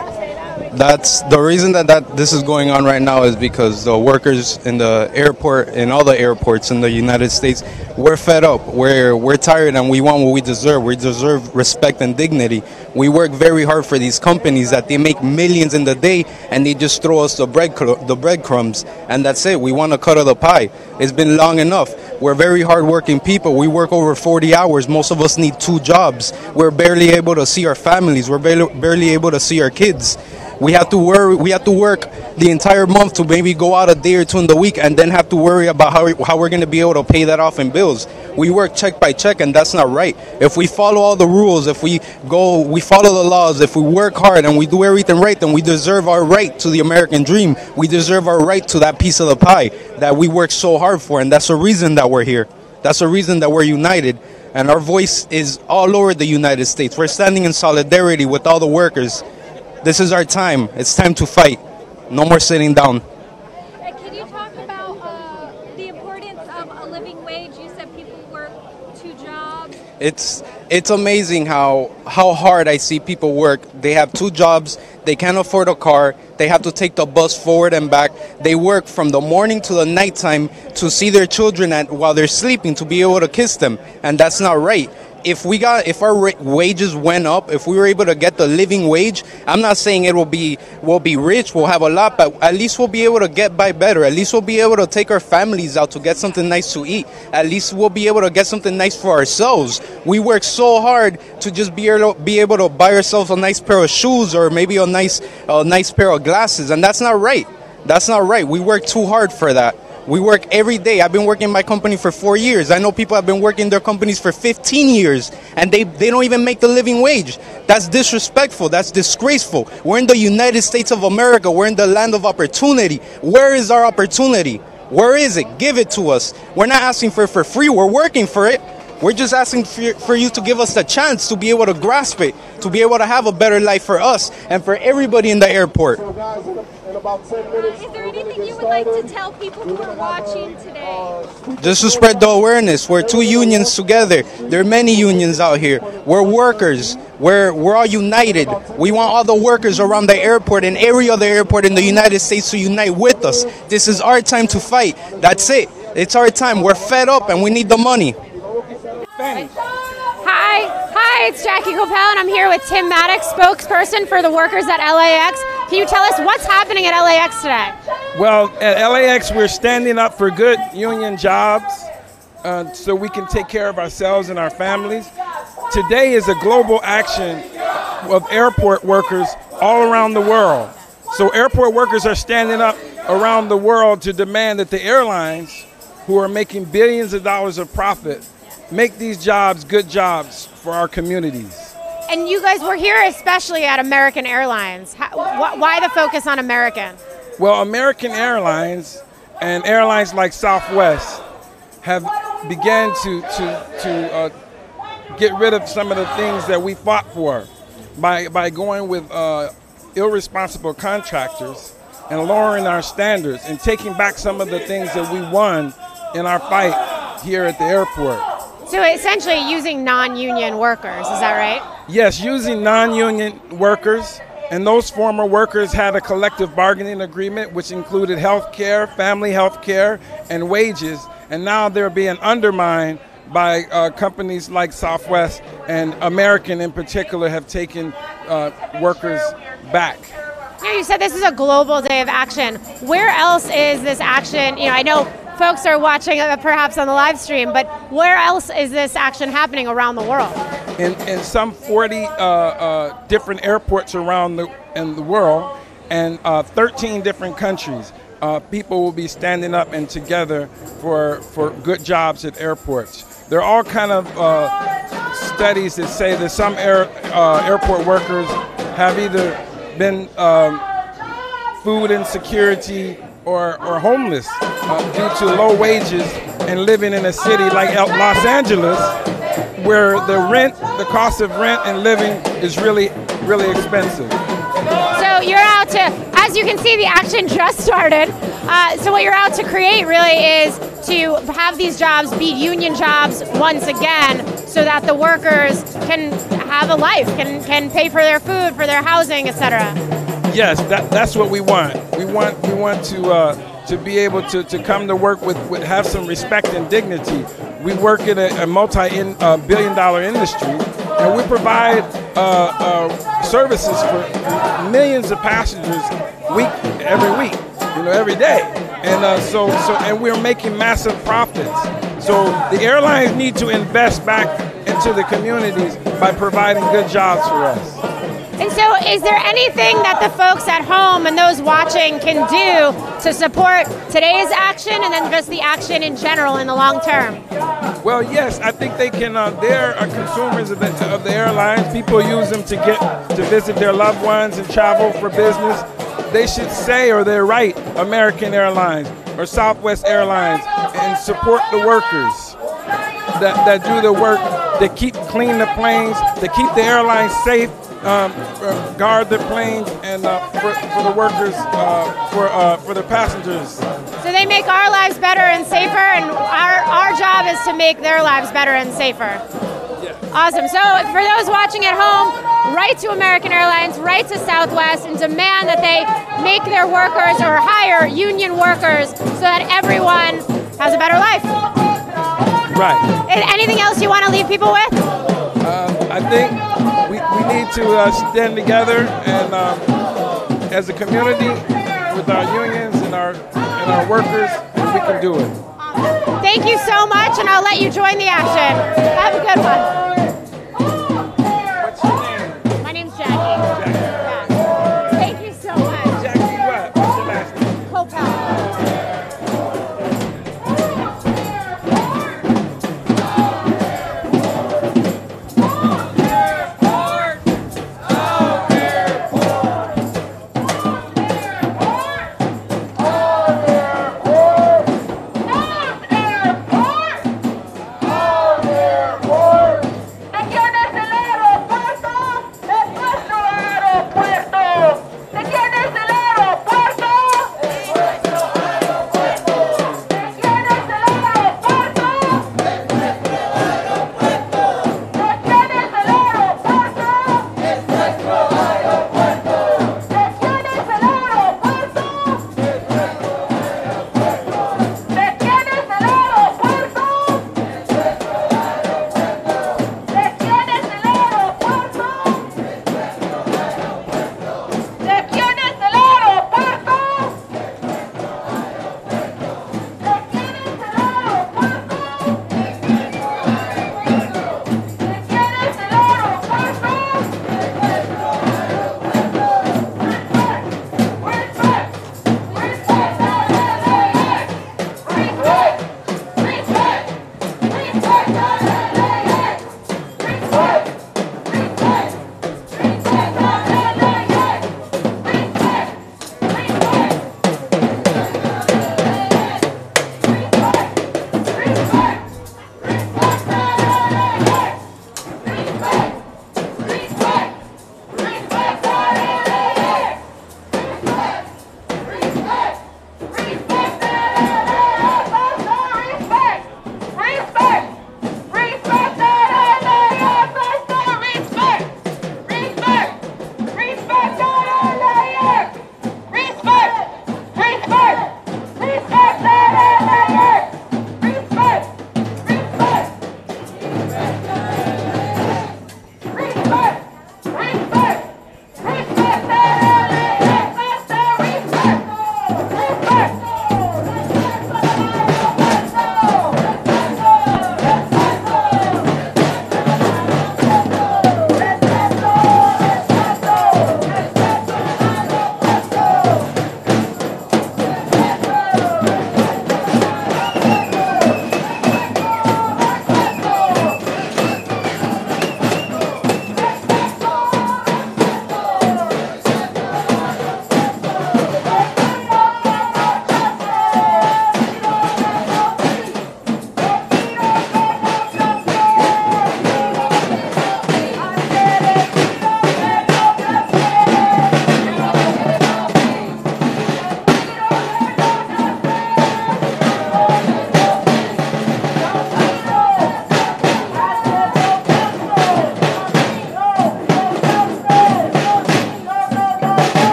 That's the reason that this is going on right now, is because the workers in the airport, in all the airports in the United States, we're fed up. We're tired, and we want what we deserve. We deserve respect and dignity. We work very hard for these companies that they make millions in the day, and they just throw us the breadcrumbs, and that's it. We want a cut of the pie. It's been long enough. We're very hard-working people. We work over 40 hours. Most of us need 2 jobs. We're barely able to see our families. We're barely able to see our kids. We have to worry. We have to work the entire month to maybe go out a day or 2 in the week, and then have to worry about how we're going to be able to pay that off in bills. We work check by check, and that's not right. If we follow all the rules, if we follow the laws, if we work hard and we do everything right, then we deserve our right to the American dream. We deserve our right to that piece of the pie that we work so hard for, and that's the reason that we're here. That's the reason that we're united, and our voice is all over the United States. We're standing in solidarity with all the workers. This is our time. It's time to fight. No more sitting down. Can you talk about the importance of a living wage? You said people work 2 jobs. It's amazing how hard I see people work. They have 2 jobs. They can't afford a car. They have to take the bus forward and back. They work from the morning to the nighttime to see their children while they're sleeping, to be able to kiss them. And that's not right. If our wages went up, if we were able to get the living wage, I'm not saying we'll be rich, we'll have a lot, but at least we'll be able to get by better. At least we'll be able to take our families out to get something nice to eat. At least we'll be able to get something nice for ourselves. We work so hard to just be able to buy ourselves a nice pair of shoes or maybe a nice pair of glasses, and that's not right. That's not right. We work too hard for that. We work every day. I've been working my company for 4 years. I know people have been working their companies for 15 years, and they don't even make the living wage. That's disrespectful. That's disgraceful. We're in the United States of America. We're in the land of opportunity. Where is our opportunity? Where is it? Give it to us. We're not asking for it for free. We're working for it. We're just asking for you to give us the chance to be able to grasp it, to be able to have a better life for us and for everybody in the airport. about 10 minutes. Is there anything you would like to tell people who are watching today? Just to spread the awareness. We're two unions together. There are many unions out here. We're workers. We're all united. We want all the workers around the airport and every other airport in the United States to unite with us. This is our time to fight. That's it. It's our time. We're fed up and we need the money. Hi, it's Jackie Coppell, and I'm here with Tim Maddox, spokesperson for the workers at LAX. Can you tell us what's happening at LAX today? Well, at LAX, we're standing up for good union jobs so we can take care of ourselves and our families. Today is a global action of airport workers all around the world. So airport workers are standing up around the world to demand that the airlines, who are making billions of dollars of profit, make these jobs good jobs for our communities. And you guys were here especially at American Airlines. Why the focus on American? Well, American Airlines and airlines like Southwest have began to get rid of some of the things that we fought for by going with irresponsible contractors and lowering our standards and taking back some of the things that we won in our fight here at the airport. So essentially using non-union workers, is that right? Yes, using non-union workers, and those former workers had a collective bargaining agreement which included health care, family health care, and wages, and now they're being undermined by companies like Southwest, and American in particular have taken workers back. Yeah, you said this is a global day of action. Where else is this action? I know folks are watching perhaps on the live stream, but where else is this action happening around the world? In some 40 different airports around the world, and 13 different countries. People will be standing up and together for good jobs at airports. There are all kind of studies that say that some airport workers have either been food insecurity or homeless due to low wages and living in a city like Los Angeles, where the cost of rent and living is really, really expensive. So you're out to, as you can see, the action just started. So what you're out to create really is to have these jobs be union jobs once again, so that the workers can have a life, can pay for their food, for their housing, etc. Yes, that's what we want. We want to be able to come to work with have some respect and dignity. We work in a multi-billion-dollar industry, and we provide services for millions of passengers every week, every day, and and we're making massive profits. So the airlines need to invest back into the communities by providing good jobs for us. And so is there anything that the folks at home and those watching can do to support today's action and then just the action in general in the long term? Well, yes, I think they can. They're consumers of the airlines. People use them to visit their loved ones and travel for business. They should say, or they're right, American Airlines or Southwest Airlines, and support the workers that do the work, that keep clean the planes, to keep the airlines safe, guard the planes, and for the workers, for the passengers. So they make our lives better and safer, and our job is to make their lives better and safer. Awesome. So for those watching at home, write to American Airlines, write to Southwest, and demand that they make their workers or hire union workers so that everyone has a better life. Right. Anything else you want to leave people with? I think we need to stand together and as a community with our unions and our workers, and we can do it. Thank you so much, and I'll let you join the action. Have a good one. What's your name? My name's Jackie. Yeah. Thank you so much. Jackie what? What's your last name? Coppell.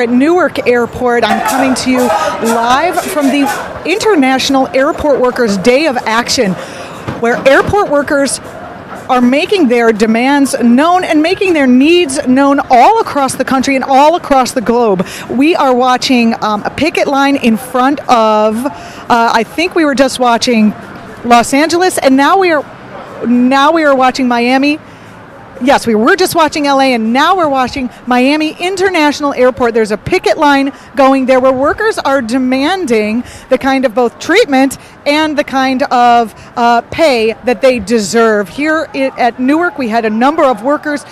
here at Newark Airport. I'm coming to you live from the International Airport Workers Day of Action, where airport workers are making their demands known and making their needs known all across the country and all across the globe. We are watching a picket line in front of, I think we were just watching Los Angeles, and now we are watching Miami. Yes, we were just watching LA, and now we're watching Miami International Airport. There's a picket line going there where workers are demanding the kind of both treatment and the kind of pay that they deserve. Here at Newark, we had a number of workers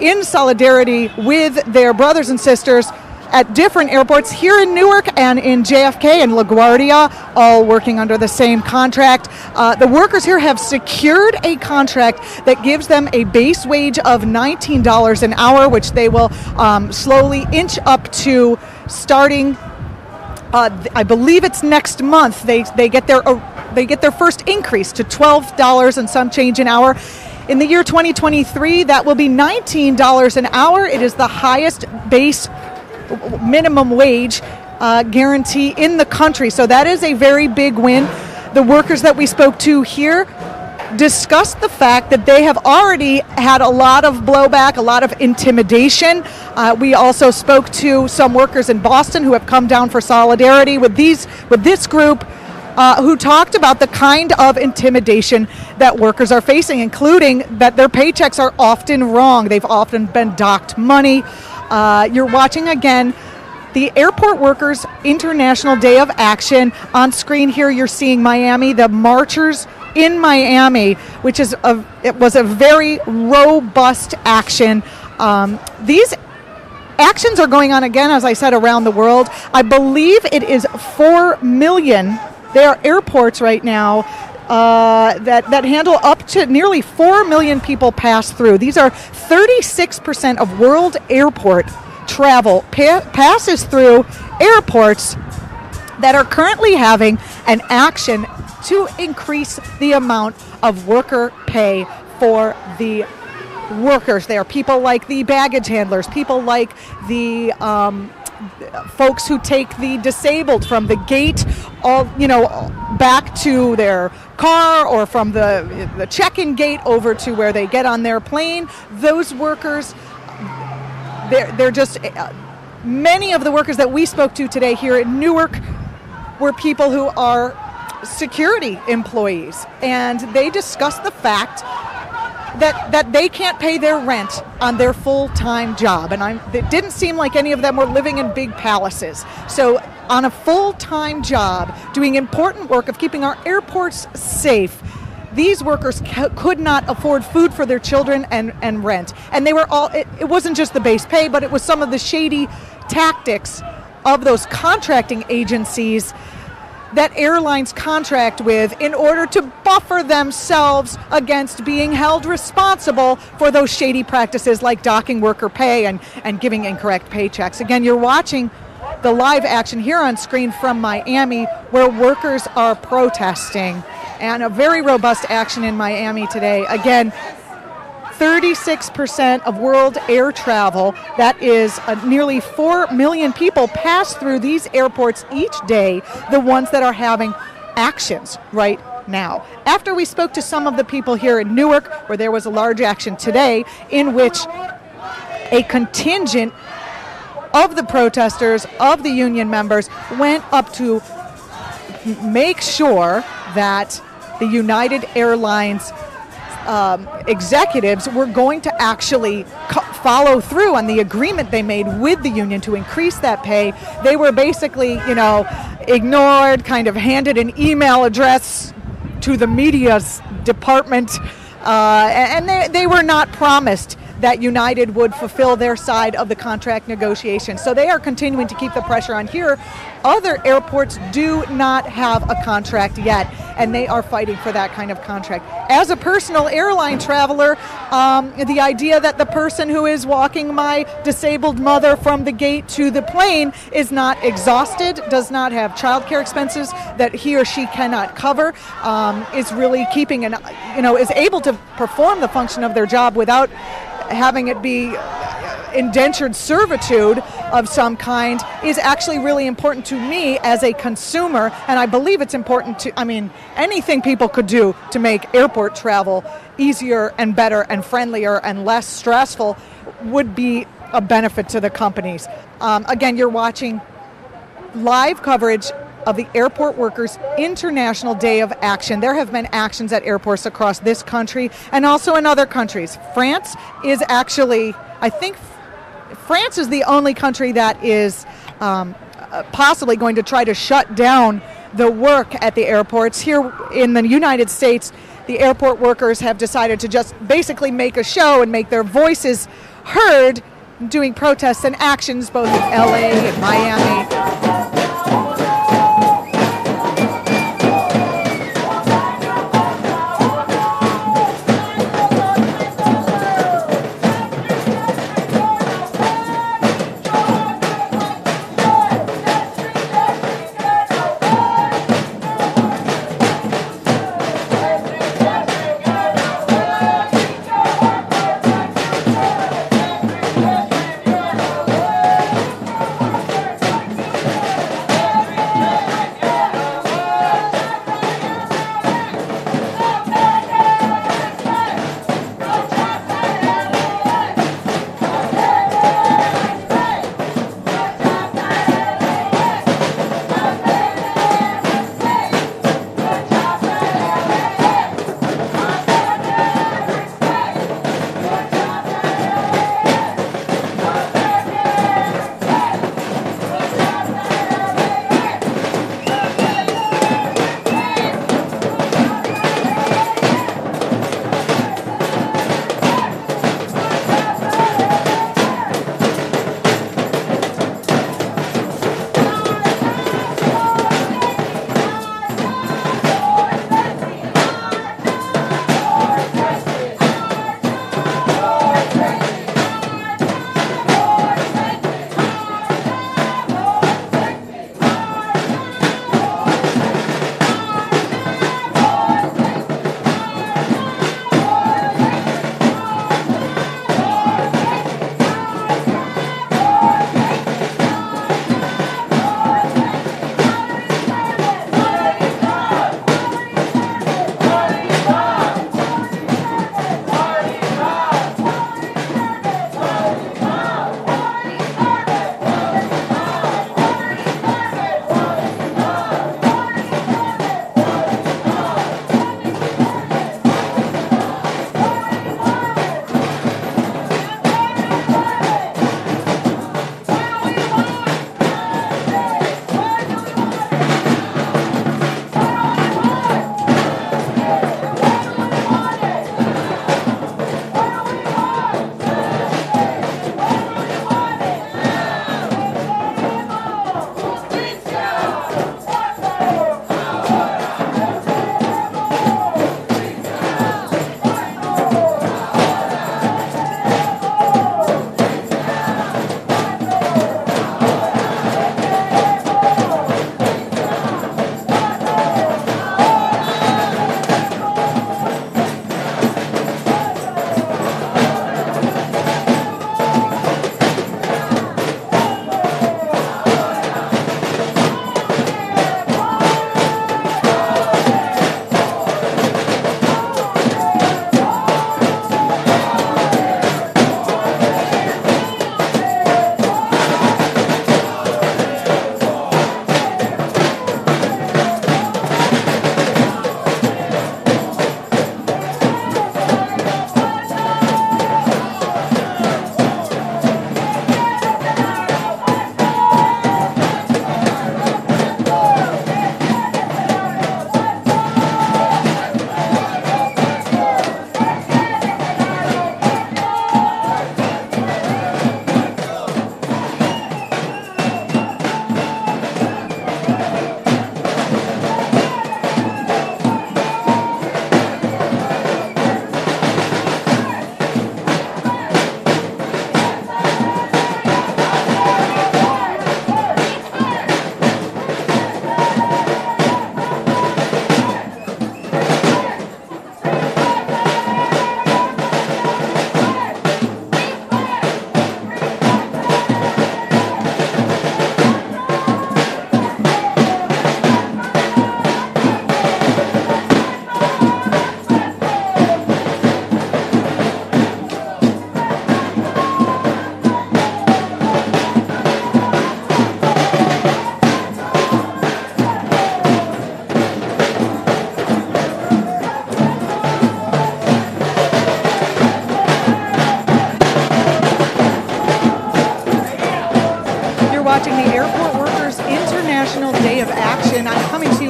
in solidarity with their brothers and sisters at different airports here in Newark and in JFK and LaGuardia, all working under the same contract. The workers here have secured a contract that gives them a base wage of $19 an hour, which they will slowly inch up to starting, I believe it's next month. They get their first increase to $12 and some change an hour. In the year 2023, that will be $19 an hour. It is the highest base minimum wage guarantee in the country. So that is a very big win. The workers that we spoke to here discussed the fact that they have already had a lot of blowback, a lot of intimidation. We also spoke to some workers in Boston who have come down for solidarity with this group, who talked about the kind of intimidation that workers are facing, including that their paychecks are often wrong. They've often been docked money. You're watching again the Airport Workers International Day of Action. On screen here, you're seeing Miami, the marchers in Miami, which is it was a very robust action. These actions are going on again, as I said, around the world. I believe it is 4 million. There are airports right now that handle up to nearly 4 million people pass through. These are 36% of world airport travel passes through airports that are currently having an action to increase the amount of worker pay for the workers there. People like the baggage handlers, people like the folks who take the disabled from the gate, back to their car, or from the check-in gate over to where they get on their plane. Those workers, they're just many of the workers that we spoke to today here in Newark were people who are security employees, and they discussed the fact that they can't pay their rent on their full-time job. And it didn't seem like any of them were living in big palaces. So on a full-time job, doing important work of keeping our airports safe, these workers could not afford food for their children and rent. And they were all, it wasn't just the base pay, but it was some of the shady tactics of those contracting agencies that airlines contract with in order to buffer themselves against being held responsible for those shady practices like docking worker pay and giving incorrect paychecks. Again, you're watching the live action here on screen from Miami, where workers are protesting, and a very robust action in Miami today. Again, 36% of world air travel, that is nearly 4 million people pass through these airports each day, the ones that are having actions right now. After we spoke to some of the people here in Newark, where there was a large action today in which a contingent of the protesters, of the union members, went up to make sure that the United Airlines executives were going to actually follow through on the agreement they made with the union to increase that pay. They were basically, ignored, kind of handed an email address to the media's department, and they were not promised that United would fulfill their side of the contract negotiation. So they are continuing to keep the pressure on here. Other airports do not have a contract yet, and they are fighting for that kind of contract. As a personal airline traveler, the idea that the person who is walking my disabled mother from the gate to the plane is not exhausted, does not have childcare expenses that he or she cannot cover, is really keeping is able to perform the function of their job without having it be indentured servitude of some kind is actually really important to me as a consumer, and I believe it's important to, I mean, anything people could do to make airport travel easier and better and friendlier and less stressful would be a benefit to the companies. Again, you're watching live coverage of the Airport Workers International Day of Action. There have been actions at airports across this country and also in other countries. France is actually, I think France is the only country that is possibly going to try to shut down the work at the airports. Here in the United States, the airport workers have decided to just basically make a show and make their voices heard, doing protests and actions both in LA and Miami.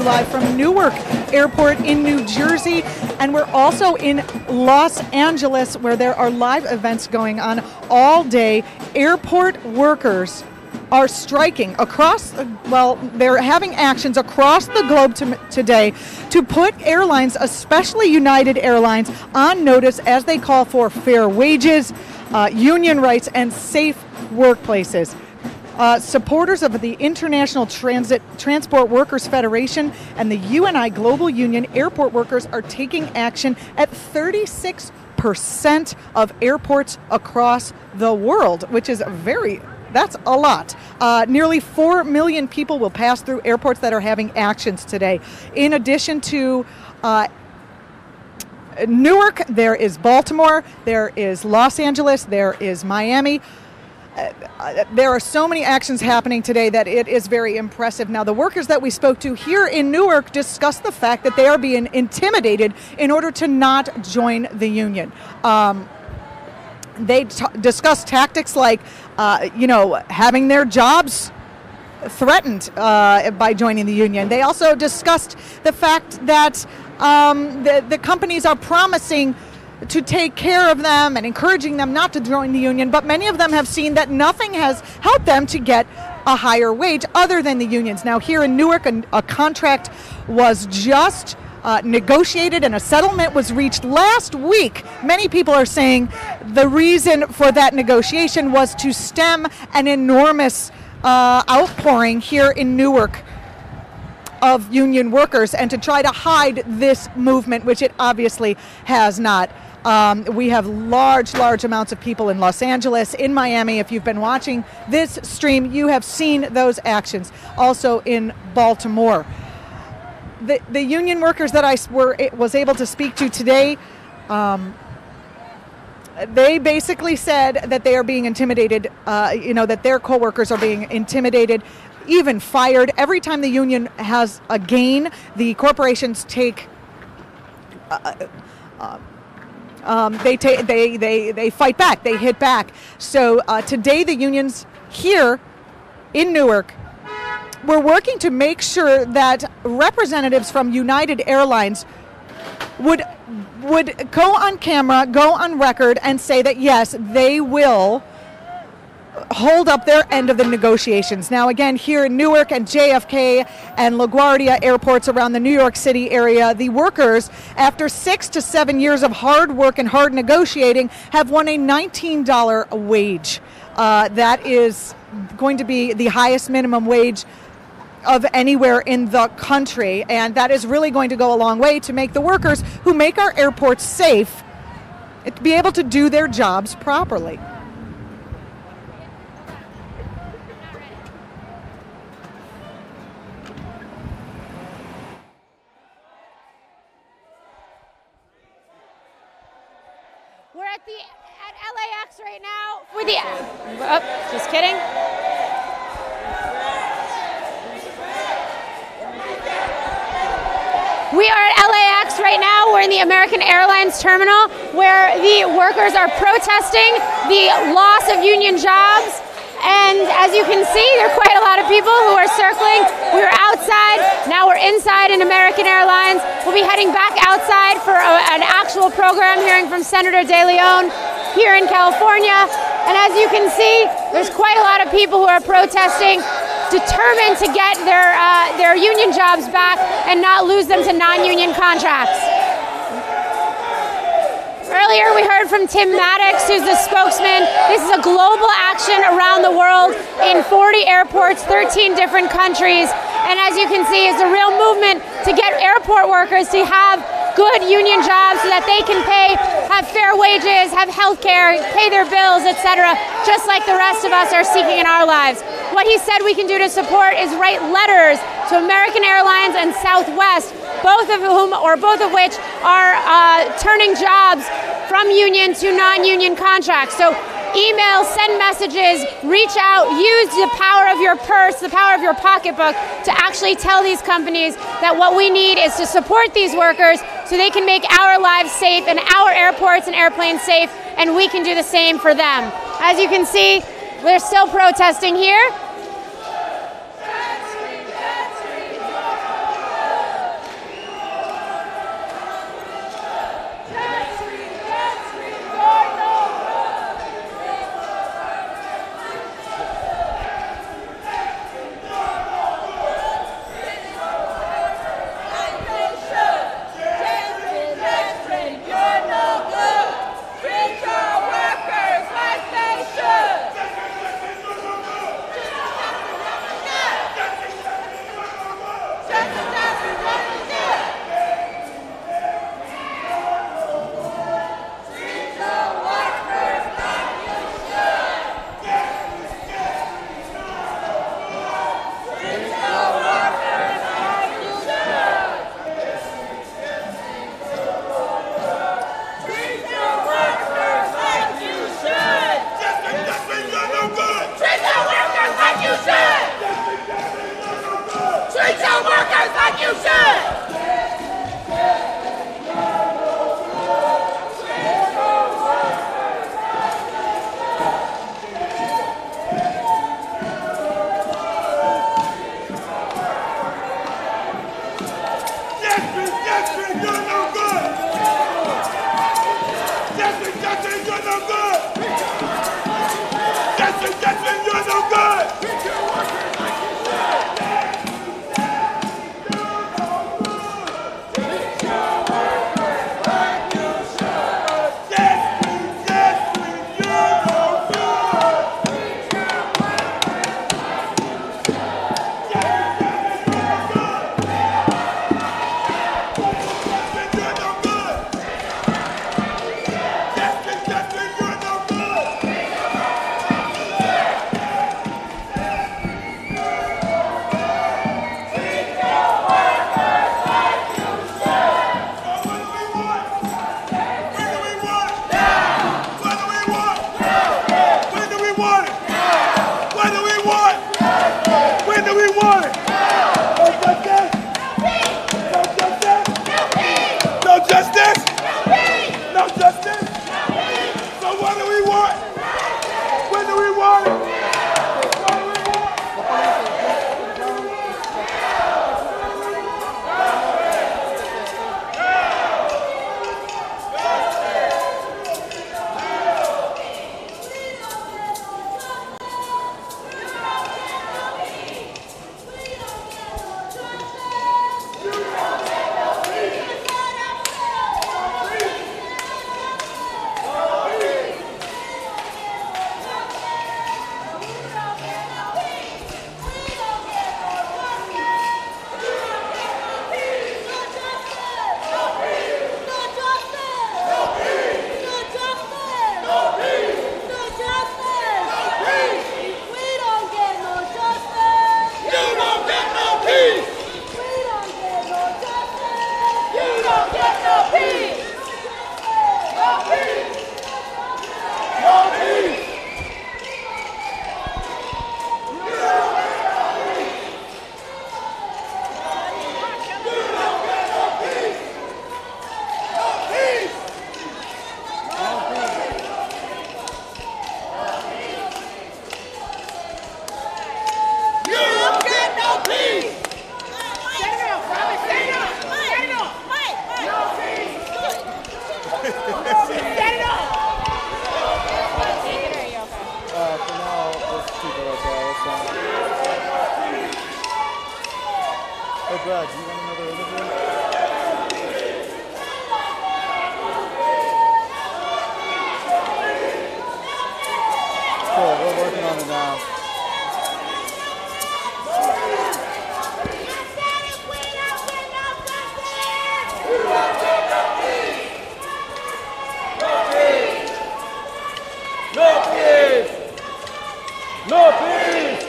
live from Newark Airport in New Jersey. And we're also in Los Angeles, where there are live events going on all day. Airport workers are striking across, well, they're having actions across the globe today to put airlines, especially United Airlines, on notice as they call for fair wages, union rights, and safe workplaces. Supporters of the International Transport Workers Federation and the UNI Global Union Airport Workers are taking action at 36% of airports across the world, which is that's a lot. Nearly 4 million people will pass through airports that are having actions today. In addition to Newark, there is Baltimore, there is Los Angeles, there is Miami. There are so many actions happening today that it is very impressive. Now, the workers that we spoke to here in Newark discussed the fact that they are being intimidated in order to not join the union. They discussed tactics like, having their jobs threatened by joining the union. They also discussed the fact that the companies are promising to take care of them and encouraging them not to join the union, but many of them have seen that nothing has helped them to get a higher wage other than the unions. Now, here in Newark, a contract was just negotiated and a settlement was reached last week. Many people are saying the reason for that negotiation was to stem an enormous outpouring here in Newark of union workers and to try to hide this movement, which it obviously has not. We have large amounts of people in Los Angeles, in Miami. If you've been watching this stream, you have seen those actions. Also in Baltimore. The union workers that I was able to speak to today, they basically said that they are being intimidated, that their coworkers are being intimidated, even fired. Every time the union has a gain, the corporations take they fight back, they hit back. So today the unions here in Newark were working to make sure that representatives from United Airlines would go on camera, go on record and say that yes, they will hold up their end of the negotiations. Now again, here in Newark and JFK and LaGuardia airports around the New York City area, the workers, after 6 to 7 years of hard work and hard negotiating, have won a $19 wage. That is going to be the highest minimum wage of anywhere in the country, and that is really going to go a long way to make the workers who make our airports safe to be able to do their jobs properly. We're at LAX right now for the. Just kidding. We are at LAX right now. We're in the American Airlines terminal where the workers are protesting the loss of union jobs. And as you can see, there are quite a lot of people who are circling. We were outside, now we're inside in American Airlines. We'll be heading back outside for an actual program hearing from Senator De Leon here in California. And as you can see, there's quite a lot of people who are protesting, determined to get their union jobs back and not lose them to non-union contracts. Earlier we heard from Tim Maddox, who's the spokesman. This is a global action around the world in 40 airports, 13 different countries. And as you can see, it's a real movement to get airport workers to have good union jobs so that they can have fair wages, have health care, pay their bills, etc., just like the rest of us are seeking in our lives. What he said we can do to support is write letters to American Airlines and Southwest, both of which are turning jobs from union to non-union contracts. So email, send messages, reach out, use the power of your purse, the power of your pocketbook to actually tell these companies that what we need is to support these workers so they can make our lives safe and our airports and airplanes safe, and we can do the same for them. As you can see, they're still protesting here. Brad, do you want another interview? Cool, we're working on it now. No peace! No peace!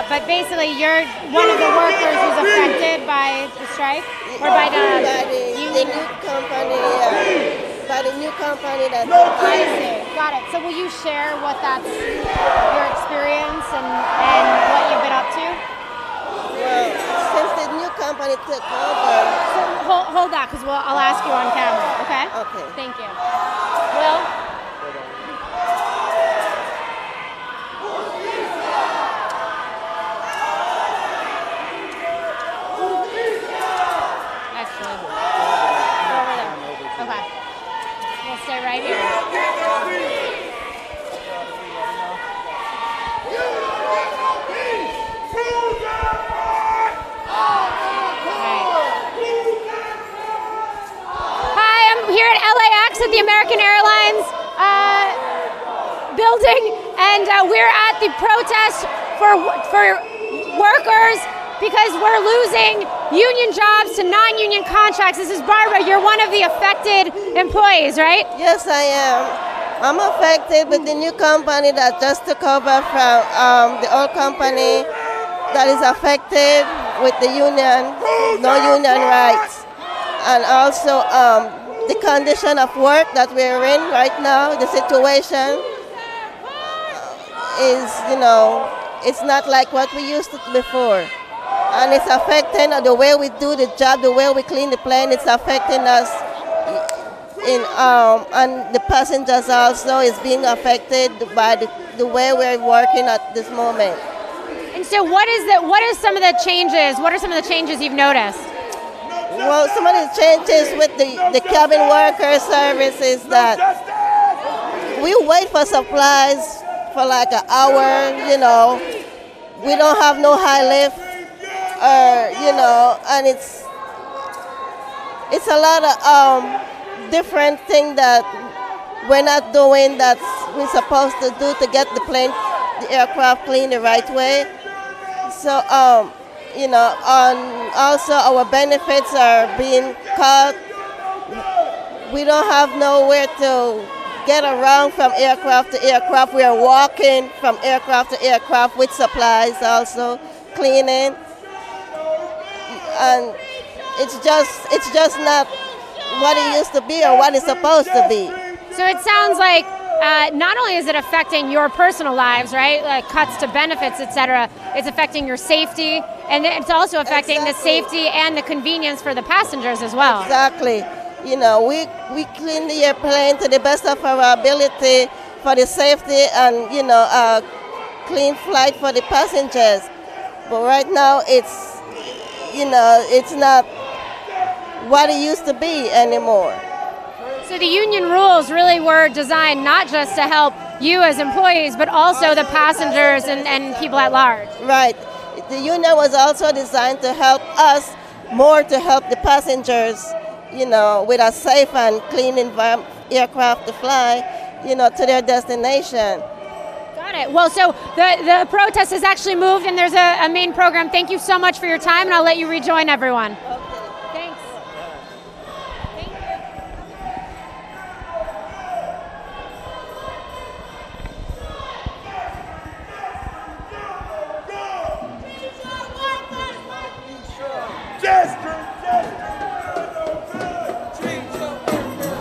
But basically, you're one of the workers who's affected by the strike, or by the new company, by the new company that. I see. Got it. So will you share what that's your experience and what you've been up to? Well, since the new company took over. So hold that, because I'll ask you on camera. Okay. Okay. Thank you. Will. Stay right here. Hi, I'm here at LAX at the American Airlines building, and we're at the protest for workers because we're losing union jobs to non-union contracts. This is Barbara. You're one of the affected employees, right? Yes, I am. I'm affected with the new company that just took over from the old company that is affected with the union, no union rights. And also the condition of work that we're in right now, the situation is, it's not like what we used to before. And it's affecting the way we do the job, the way we clean the plane. It's affecting us. And the passengers also is being affected by the way we're working at this moment. And so what are some of the changes? What are some of the changes you've noticed? Well, some of the changes with the cabin worker service is that we wait for supplies for like an hour, you know. We don't have no high lift, you know, and it's a lot of different things that we're not doing that we're supposed to do to get the aircraft clean the right way. So, you know, also our benefits are being cut. We don't have nowhere to get around from aircraft to aircraft. We are walking from aircraft to aircraft with supplies also, cleaning. And it's just not what it used to be or what it's supposed to be. So it sounds like not only is it affecting your personal lives, right, like cuts to benefits, etc., it's affecting your safety, and it's also affecting the safety and the convenience for the passengers as well. Exactly. You know, we clean the airplane to the best of our ability for the safety and, you know, clean flight for the passengers. But right now it's, you know, it's not what it used to be anymore. So the union rules really were designed not just to help you as employees, but also the passengers and people at large. Right. The union was also designed to help us more to help the passengers, you know, with a safe and clean aircraft to fly, you know, to their destination. Got it. Well, so the protest has actually moved and there's a main program. Thank you so much for your time, and I'll let you rejoin everyone. Okay. Thanks.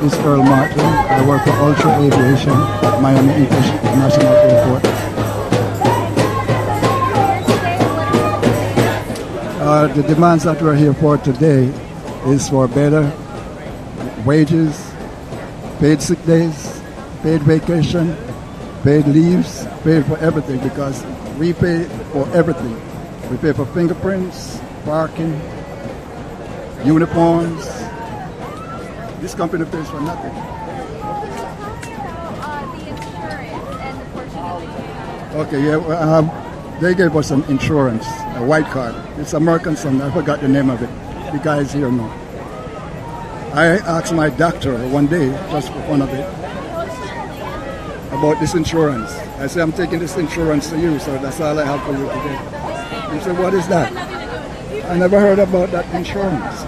It's Earl Martin. I work for Ultra Aviation at Miami International Airport. The demands that we're here for today is for better wages, paid sick days, paid vacation, paid leaves, paid for everything, because we pay for everything. We pay for fingerprints, parking, uniforms. This company pays for nothing. Okay, yeah, they gave us an insurance, a white card. It's American something, I forgot the name of it. The guys here know. I asked my doctor one day, just for fun of it, about this insurance. I said, I'm taking this insurance to you, so that's all I have for you today. He said, what is that? I never heard about that insurance.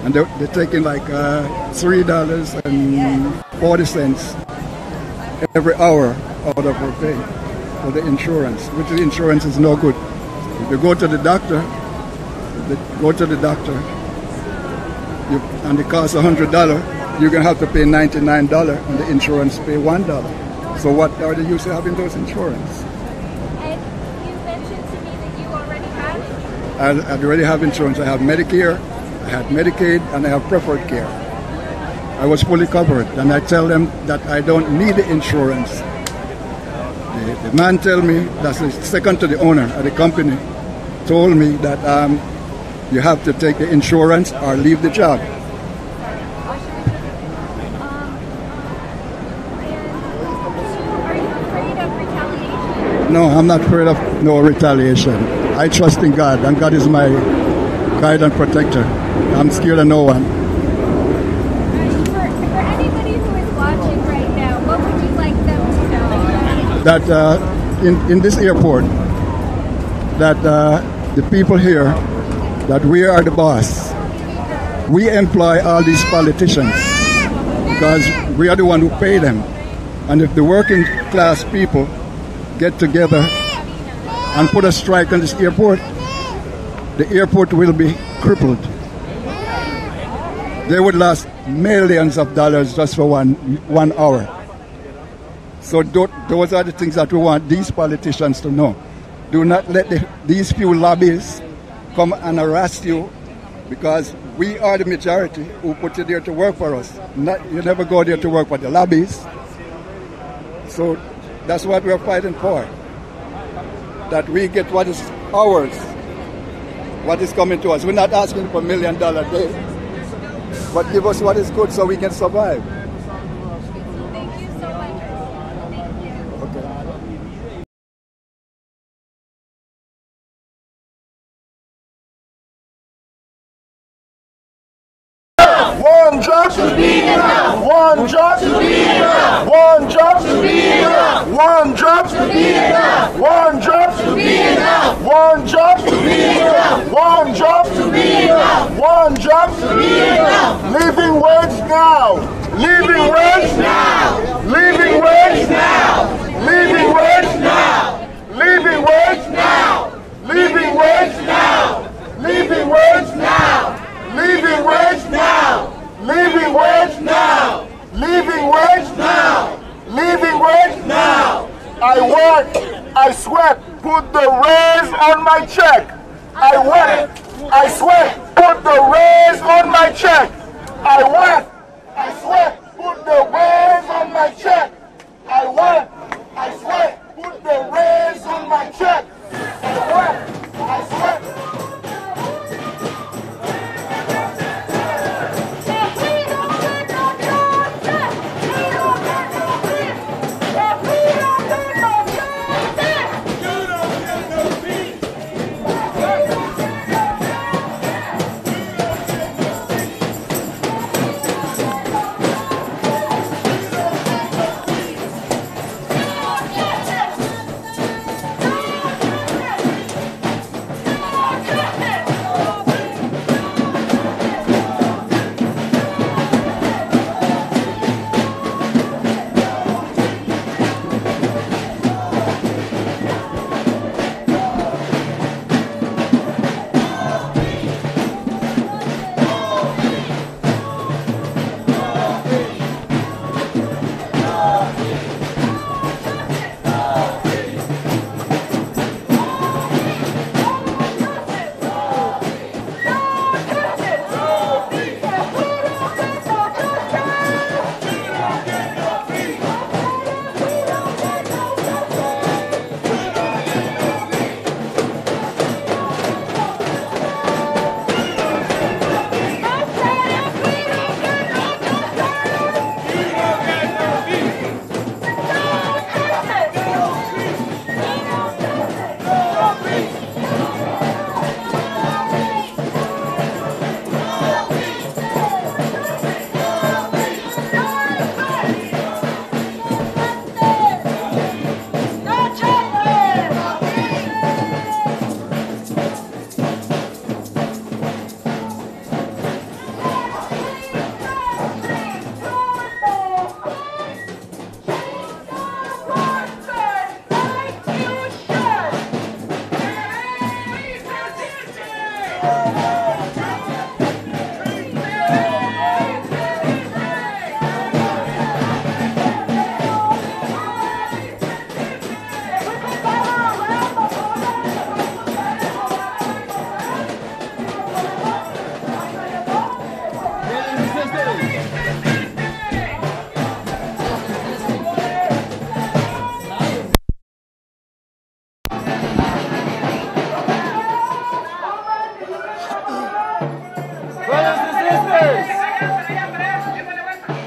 And they're taking like $3.40 every hour out of her pay for the insurance, which the insurance is no good. If you go to the doctor, and it costs $100, you're going to have to pay $99 and the insurance pay $1. So what are the use of having those insurance? And you mentioned to me that you already have it? I already have insurance. I have Medicare, I have Medicaid, and I have preferred care. I was fully covered, and I tell them that I don't need the insurance. The man tell me, that's the second to the owner of the company, told me that you have to take the insurance or leave the job. No, I'm not afraid of no retaliation. I trust in God, and God is my guide and protector. I'm scared of no one. For anybody who is watching right now, what would you like them to know? That in this airport, that the people here, that we are the boss. We employ all these politicians because we are the one who pay them. And if the working class people get together and put a strike on this airport, the airport will be crippled. They would lose millions of dollars just for one hour. So those are the things that we want these politicians to know. Do not let these few lobbyists come and harass you, because we are the majority who put you there to work for us. You never go there to work for the lobbyists. So that's what we're fighting for, that we get what is ours, what is coming to us. We're not asking for $1 million a day, but give us what is good so we can survive. Thank you so much. Thank you. Okay. One job to be enough. One job to be enough. One job to be enough. One job to be enough. One job to be enough. One job to be enough. One job to be enough. One job to be enough. Living wage now. Living wage now. Living wage now. Living wage now. Living wage now. Living wage now. Living wage now. Living wage now. Living wage now. Living wage now. Living wage now. I work, I sweat, put the raise on my check. I work, I sweat, put the raise on my check. I work, I sweat, put the raise on my check. I work, I sweat, put the raise on my check. I work, I sweat.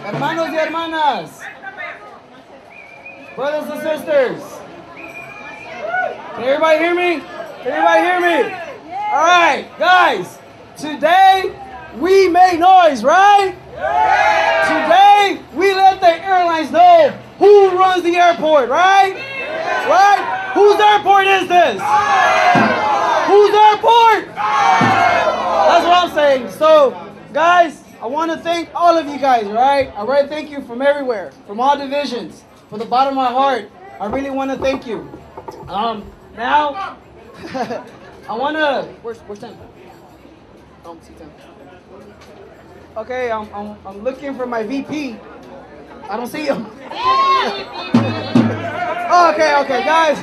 Hermanos y hermanas, brothers and sisters, can everybody hear me? Can everybody hear me? All right, guys, today we make noise, right? Today we let the airlines know who runs the airport, right? Right? Whose airport is this? Whose airport? That's what I'm saying. So, guys, I want to thank all of you guys, right? I really thank you from everywhere, from all divisions, from the bottom of my heart. I really want to thank you. Now, I want to. Where's Tim? I don't see Tim. Okay, I'm looking for my VP. I don't see him. Okay, guys.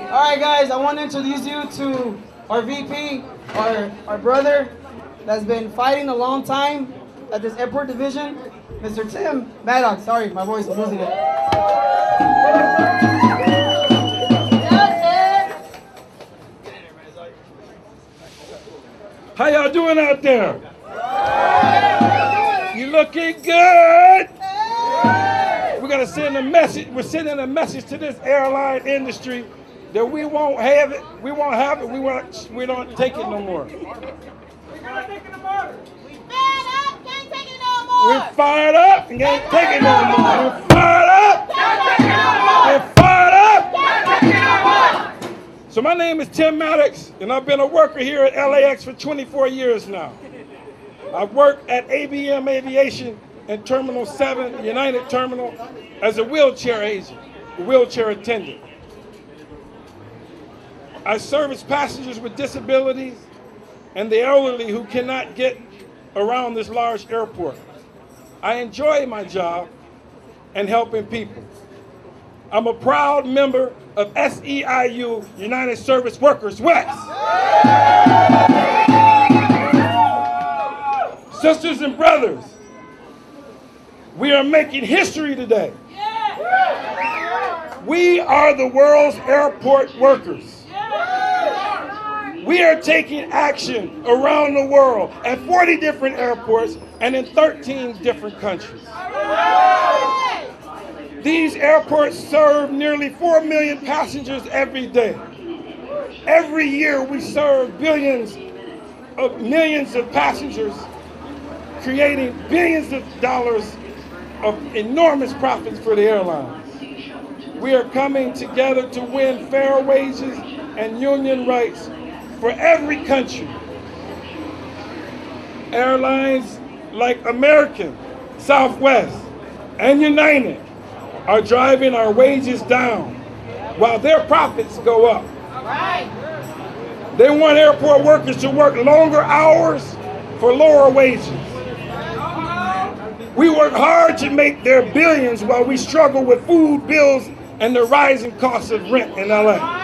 All right, guys, I want to introduce you to our VP, our brother that's been fighting a long time at this airport division, Mr. Tim Maddox. Sorry, my voice is losing it. How y'all doing out there? You looking good? We're gonna send a message. We're sending a message to this airline industry that we won't have it. We won't have it. We don't take it no more. We're fired up and can't take it no more. We're fired up. We're fired up. So my name is Tim Maddox, and I've been a worker here at LAX for 24 years now. I've worked at ABM Aviation in Terminal 7, United Terminal, as a wheelchair agent, a wheelchair attendant. I service passengers with disabilities and the elderly who cannot get around this large airport. I enjoy my job and helping people. I'm a proud member of SEIU, United Service Workers West. Sisters and brothers, we are making history today. We are the world's airport workers. We are taking action around the world at 40 different airports and in 13 different countries. These airports serve nearly 4 million passengers every day. Every year we serve millions of passengers, creating billions of dollars of enormous profits for the airlines. We are coming together to win fair wages and union rights for every country. Airlines like American, Southwest, and United are driving our wages down while their profits go up. They want airport workers to work longer hours for lower wages. We work hard to make their billions while we struggle with food bills and the rising cost of rent in LA.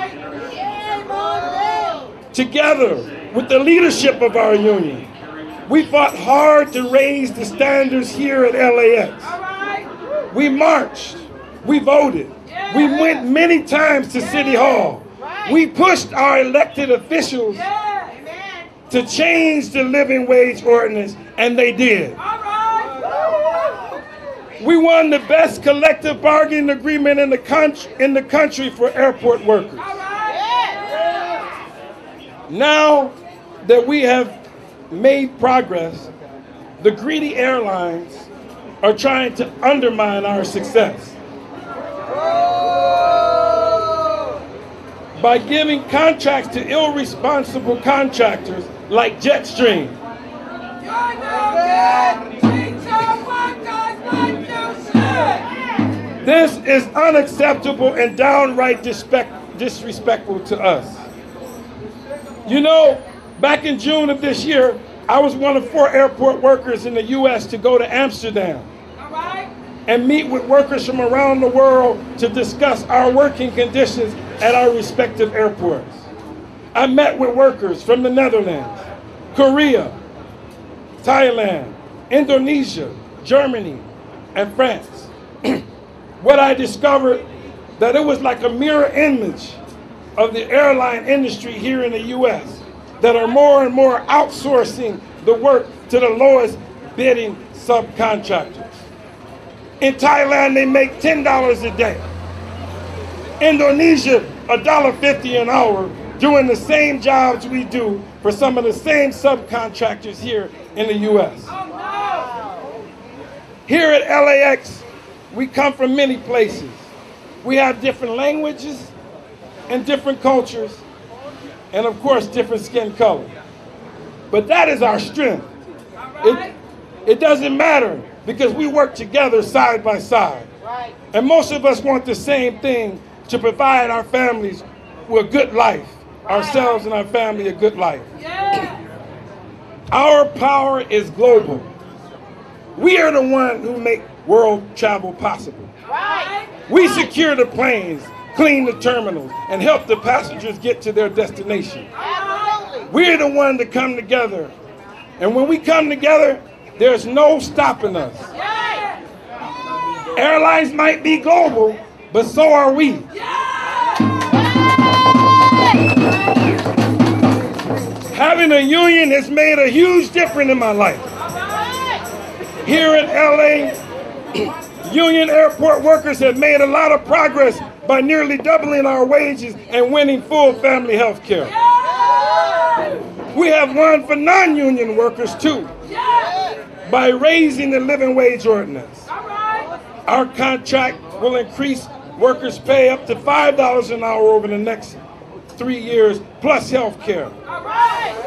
Together with the leadership of our union, we fought hard to raise the standards here at LAX. We marched, we voted, we went many times to City Hall. We pushed our elected officials to change the living wage ordinance, and they did. We won the best collective bargaining agreement in the country for airport workers. Now that we have made progress, the greedy airlines are trying to undermine our success by giving contracts to irresponsible contractors like Jetstream. This is unacceptable and downright disrespectful to us. You know, back in June of this year, I was one of 4 airport workers in the U.S. to go to Amsterdam and meet with workers from around the world to discuss our working conditions at our respective airports. I met with workers from the Netherlands, Korea, Thailand, Indonesia, Germany, and France. What I discovered, that it was like a mirror image of the airline industry here in the U.S. that are more and more outsourcing the work to the lowest bidding subcontractors. In Thailand, they make $10 a day. Indonesia, $1.50 an hour, doing the same jobs we do for some of the same subcontractors here in the U.S. Here at LAX, we come from many places. We have different languages and different cultures, and of course, different skin color. But that is our strength. It doesn't matter because we work together side by side. And most of us want the same thing, to provide our families with a good life, ourselves and our family a good life. Our power is global. We are the ones who make world travel possible. We secure the planes, clean the terminals, and help the passengers get to their destination. We're the ones that come together. And when we come together, there's no stopping us. Airlines might be global, but so are we. Having a union has made a huge difference in my life. Here in LA, union airport workers have made a lot of progress by nearly doubling our wages and winning full family health care. We have won for non-union workers too, by raising the living wage ordinance. Our contract will increase workers' pay up to $5 an hour over the next 3 years, plus health care.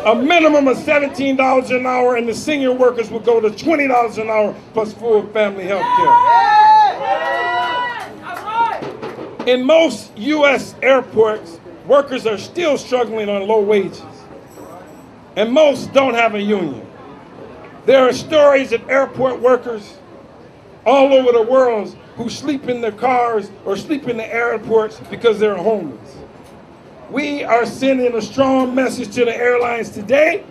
A minimum of $17 an hour, and the senior workers will go to $20 an hour, plus full family health care. In most U.S. airports, workers are still struggling on low wages, and most don't have a union. There are stories of airport workers all over the world who sleep in their cars or sleep in the airports because they're homeless. We are sending a strong message to the airlines today.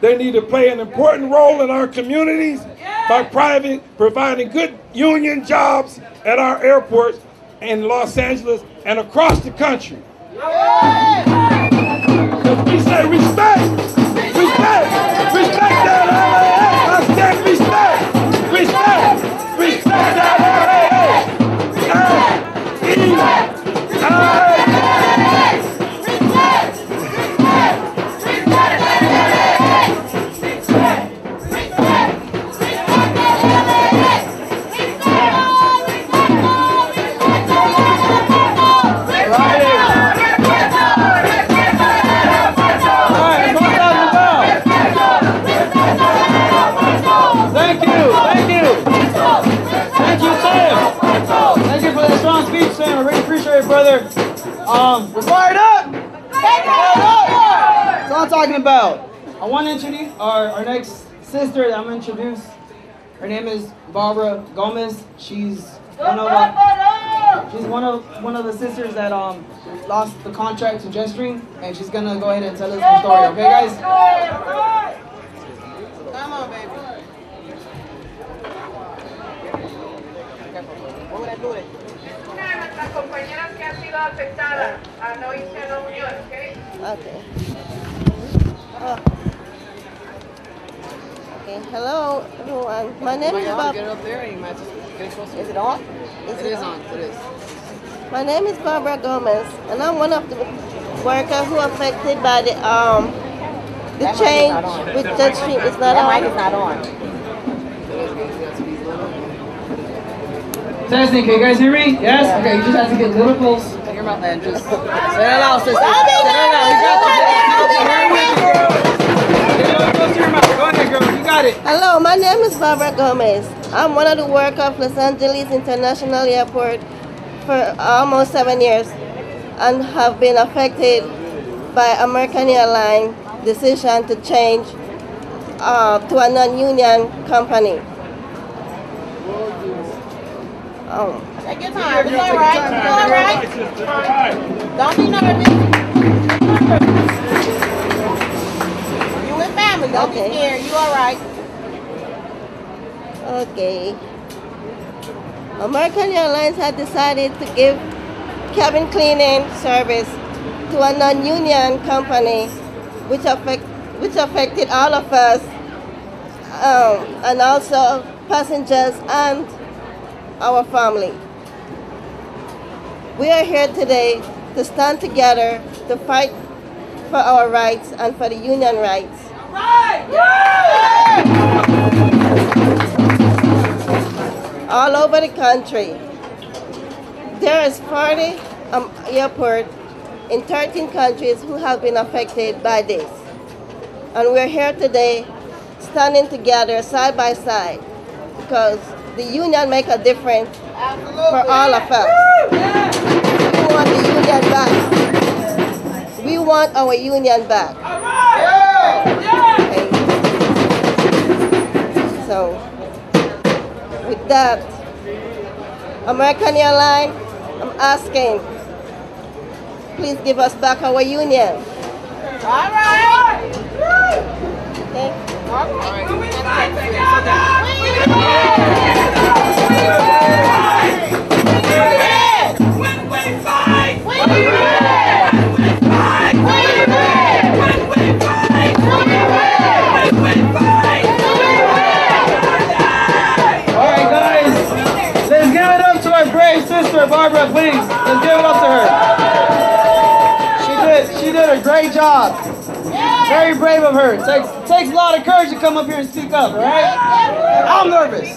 They need to play an important role in our communities by providing good union jobs at our airports in Los Angeles and across the country. Because we say respect, respect, respect that LAA. I said respect, respect, respect that LAA. Brother, we're fired up! That's what I'm talking about. I want to introduce our next sister that I'm going to introduce. Her name is Barbara Gomez. She's one of the sisters that lost the contract to Jetstream, and she's going to go ahead and tell us her story. Okay, guys? Come on, baby. What would I do it? Las compañeras que han sido afectadas no hicieron unión, ¿ok? Okay. Okay. Hello, everyone. My name is Bob. Get up there and you might just get closer. Is it on? It is on. It is. My name is Barbara Gomez, and I'm one of the workers who are affected by the change with Jetstream. It's not on. That mic is not on. Testing, can you guys hear me? Yes? Okay, you just have to get a little close. Take your mouth and just say it out, sister. Say it out. Go ahead, girl. You got it. Hello, my name is Barbara Gomez. I'm one of the workers of Los Angeles International Airport for almost 7 years and have been affected by American Airlines' decision to change to a non-union company. Take your time. It's all right. It's all right. Don't be nervous. You with family. Don't be scared. You all right. Okay. American Airlines had decided to give cabin cleaning service to a non-union company, which affected all of us, and also passengers and our family. We are here today to stand together to fight for our rights and for the union rights. All over the country, there is 40 airports in 13 countries who have been affected by this. And we're here today standing together side by side because the union make a difference for all of us. We want the union back. We want our union back. Okay. So, with that, American Airlines, I'm asking please give us back our union. All right. Thank you. Alright guys, let's give it up to our brave sister Barbara, please. Let's give it up to her. She did a great job. Very brave of her. It takes a lot of courage to come up here and speak up, alright? I'm nervous.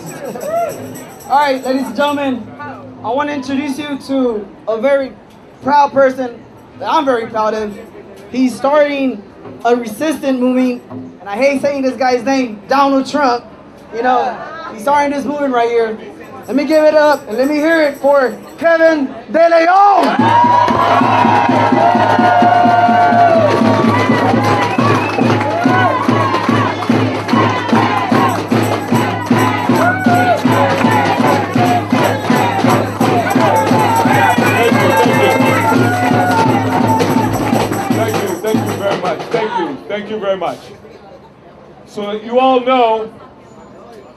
Alright, ladies and gentlemen, I want to introduce you to a very proud person that I'm very proud of. He's starting a resistance movement, and I hate saying this guy's name, Donald Trump. You know, he's starting this movement right here. Let me give it up and let me hear it for Kevin De Leon. Thank you very much. So you all know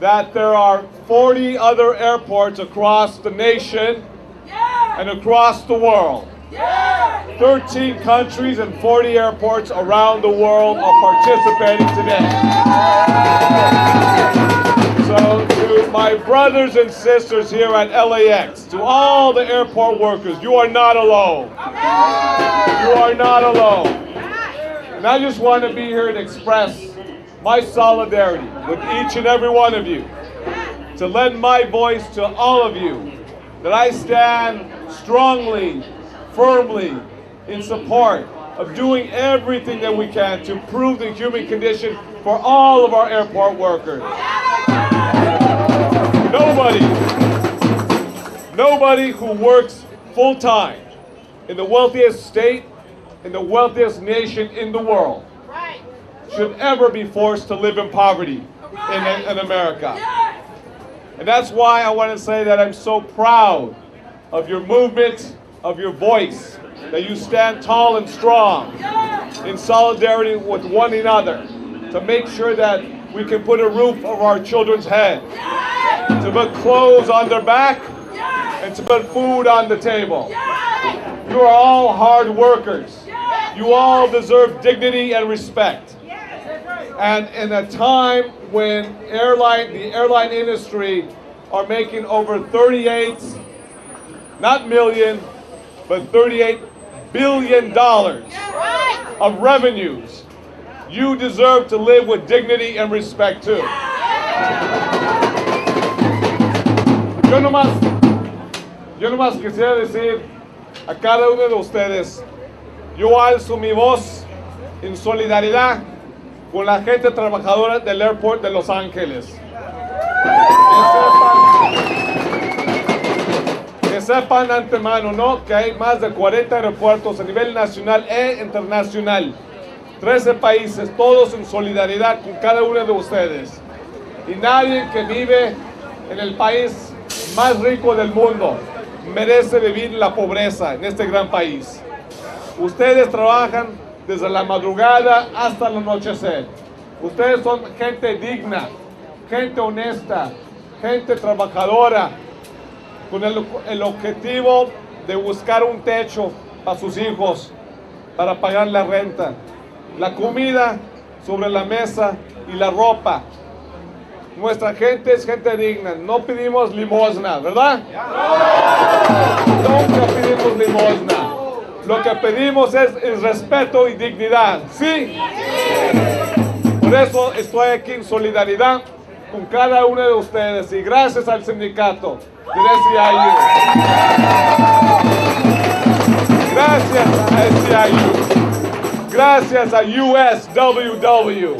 that there are 40 other airports across the nation and across the world. 13 countries and 40 airports around the world are participating today. So to my brothers and sisters here at LAX, to all the airport workers, you are not alone. You are not alone. And I just want to be here to express my solidarity with each and every one of you, to lend my voice to all of you, that I stand strongly, firmly in support of doing everything that we can to improve the human condition for all of our airport workers. Nobody who works full-time in the wealthiest state, in the wealthiest nation in the world, should ever be forced to live in poverty in America. And that's why I want to say that I'm so proud of your movement, of your voice, that you stand tall and strong in solidarity with one another to make sure that we can put a roof over our children's head, to put clothes on their back, and to put food on the table. You are all hard workers. You all deserve dignity and respect. And in a time when the airline industry are making over 38, not million, but $38 billion of revenues, you deserve to live with dignity and respect too. Yo nomás quisiera decir a cada uno de ustedes, yo alzo mi voz en solidaridad con la gente trabajadora del airport de Los Ángeles. Que sepan antemano, ¿no?, que hay más de 40 aeropuertos a nivel nacional e internacional, 13 países, todos en solidaridad con cada uno de ustedes. Y nadie que vive en el país más rico del mundo merece vivir la pobreza en este gran país. Ustedes trabajan desde la madrugada hasta el anochecer. Ustedes son gente digna, gente honesta, gente trabajadora, con el objetivo de buscar un techo para sus hijos, para pagar la renta, la comida sobre la mesa y la ropa. Nuestra gente es gente digna, no pedimos limosna, ¿verdad? Nunca pedimos limosna. Lo que pedimos es el respeto y dignidad, ¿sí? Por eso estoy aquí en solidaridad con cada uno de ustedes y gracias al sindicato de SEIU. Gracias a SEIU. Gracias a USWW.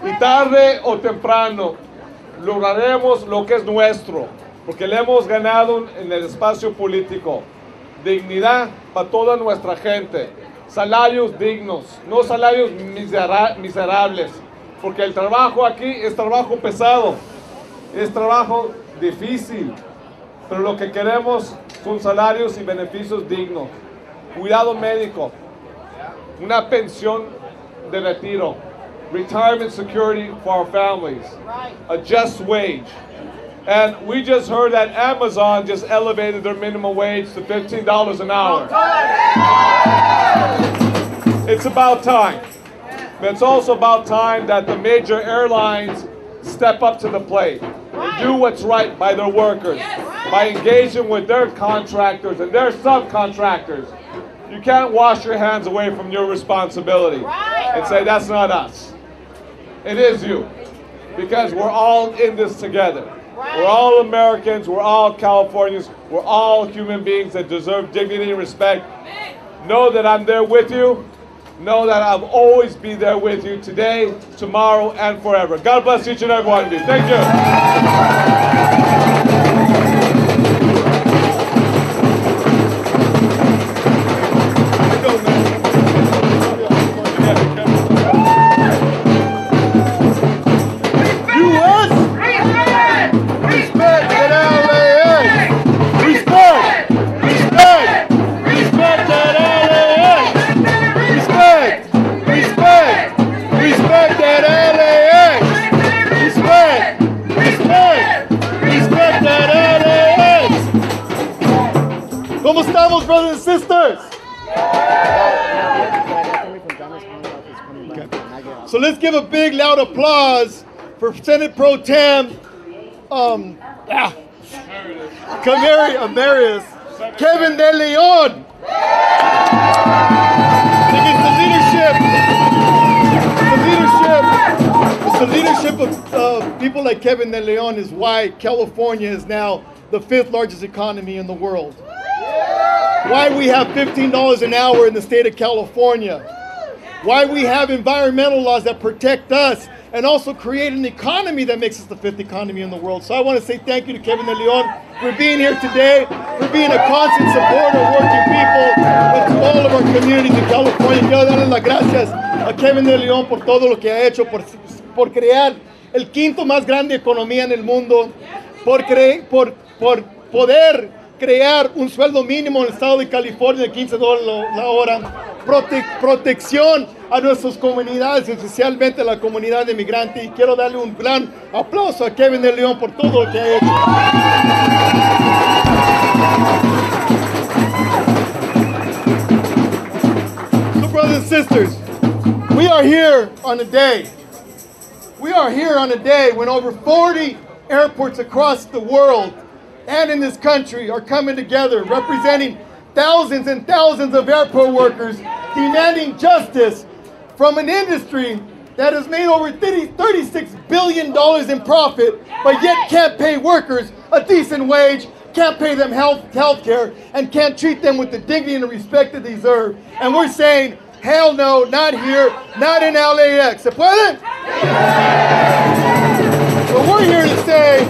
Y tarde o temprano lograremos lo que es nuestro, porque le hemos ganado en el espacio político. dignidad para toda nuestra gente, salarios dignos, no salarios miserables, porque el trabajo aquí es trabajo pesado, es trabajo difícil, pero lo que queremos son salarios y beneficios dignos, cuidado médico, una pensión de retiro, retirement security for our families, a just wage. And we just heard that Amazon just elevated their minimum wage to $15 an hour. It's about time. But it's also about time that the major airlines step up to the plate and do what's right by their workers, by engaging with their contractors and their subcontractors. You can't wash your hands away from your responsibility and say, that's not us. It is you, because we're all in this together. We're all Americans, we're all Californians, we're all human beings that deserve dignity and respect. Know that I'm there with you. Know that I'll always be there with you today, tomorrow, and forever. God bless each and every one of you. Thank you. ¿Cómo estamos, brothers and sisters? So let's give a big, loud applause for Senate Pro Tem, Emeritus, Kevin De Leon. The leadership of people like Kevin De Leon is why California is now the 5th largest economy in the world. Why we have $15 an hour in the state of California. Why we have environmental laws that protect us and also create an economy that makes us the 5th economy in the world. So I want to say thank you to Kevin De Leon for being here today, for being a constant supporter of working people, and to all of our communities in California. Quiero darle las gracias a Kevin De Leon por todo lo que ha hecho, por crear el 5º más grande economía en el mundo, por poder crear un sueldo mínimo en el estado de California de $15 la hora, protección a nuestras comunidades, especialmente a la comunidad de migrantes. Y quiero darle un gran aplauso a Kevin De Leon por todo lo que ha hecho. So, brothers and sisters, we are here on a day. We are here on a day when over 40 airports across the world and in this country are coming together, representing thousands and thousands of airport workers, demanding justice from an industry that has made over $36 billion in profit, but yet can't pay workers a decent wage, can't pay them health care, and can't treat them with the dignity and the respect that they deserve. And we're saying, hell no, not here, not in LAX. ¿Se puede? So we're here to say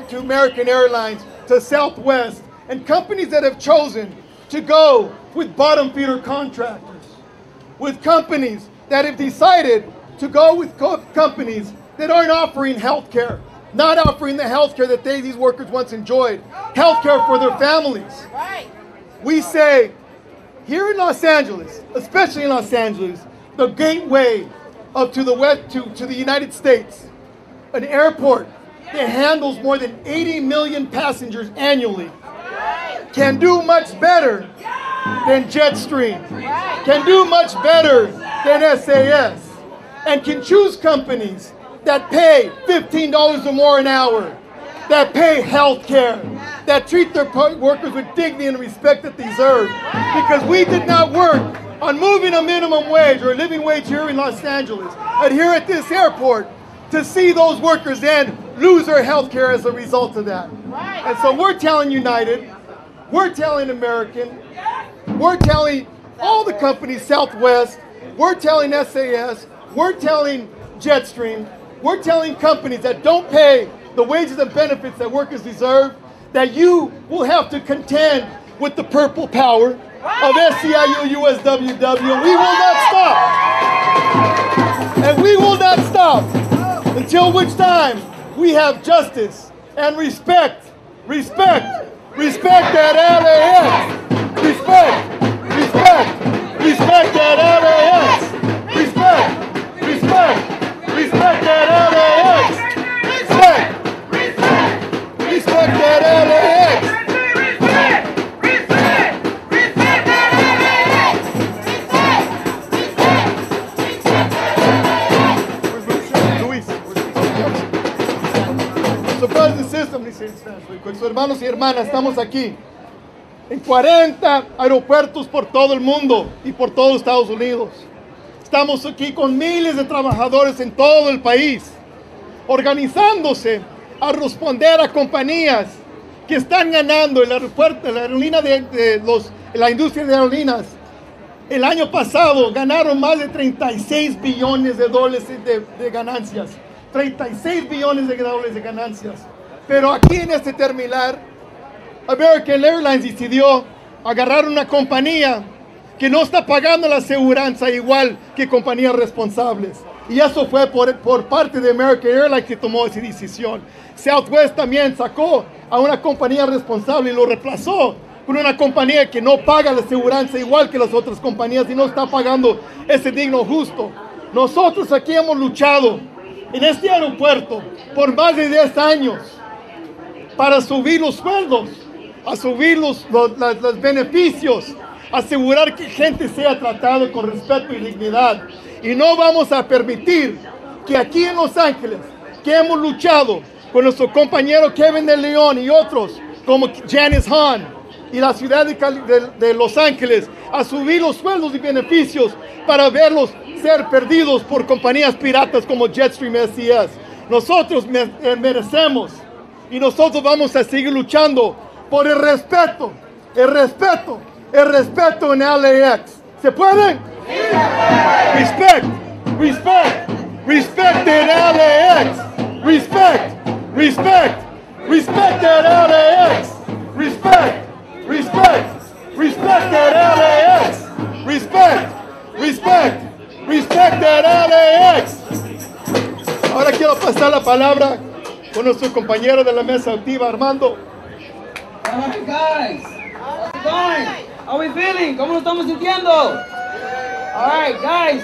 to American Airlines, to Southwest, and companies that have chosen to go with bottom feeder contractors, with companies that have decided to go with companies that aren't offering health care, not offering the health care that these workers once enjoyed, health care for their families. We say, here in Los Angeles, especially in Los Angeles, the gateway to the United States, an airport that handles more than 80 million passengers annually, can do much better than Jetstream, can do much better than SAS, and can choose companies that pay $15 or more an hour, that pay health care, that treat their workers with dignity and respect that they deserve. Because we did not work on moving a minimum wage or a living wage here in Los Angeles and here at this airport to see those workers then lose their health care as a result of that. And so we're telling United, we're telling American, we're telling all the companies, Southwest, we're telling SAS, we're telling Jetstream, we're telling companies that don't pay the wages and benefits that workers deserve, that you will have to contend with the purple power of SEIU USWW. We will not stop. And we will not stop until which time we have justice and respect. Respect that LAX. Respect that LAX. Respect that LAX. Respect that LAX. So brothers and sisters, let me say this really quick. So hermanos y hermanas, estamos aquí en 40 aeropuertos por todo el mundo y por todo Estados Unidos. Estamos aquí con miles de trabajadores en todo el país, organizándose a responder a compañías que están ganando el aeropuerto, la aerolínea la industria de aerolíneas. El año pasado ganaron más de 36 billones de dólares de ganancias. 36 billones de dólares de ganancias. Pero aquí en este terminal, American Airlines decidió agarrar una compañía que no está pagando la aseguranza igual que compañías responsables. Y eso fue por parte de American Airlines que tomó esa decisión. Southwest también sacó a una compañía responsable y lo reemplazó con una compañía que no paga la aseguranza igual que las otras compañías y no está pagando ese digno justo. Nosotros aquí hemos luchado en este aeropuerto por más de 10 años para subir los sueldos, a subir los beneficios, asegurar que gente sea tratada con respeto y dignidad. Y no vamos a permitir que aquí en Los Ángeles, que hemos luchado con nuestro compañero Kevin de León y otros como Janice Hahn y la ciudad de Los Ángeles, a subir los sueldos y beneficios para verlos ser perdidos por compañías piratas como Jetstream SES. Nosotros merecemos y nosotros vamos a seguir luchando por el respeto en LAX. ¿Se puede? Respect in LAX. Respect that LAX. Respect that LAX. Respect that LAX. Ahora quiero pasar la palabra con nuestro compañero de la mesa activa, Armando. All right, guys. How's it going? How are we feeling? ¿Cómo nos estamos sintiendo? All right, guys.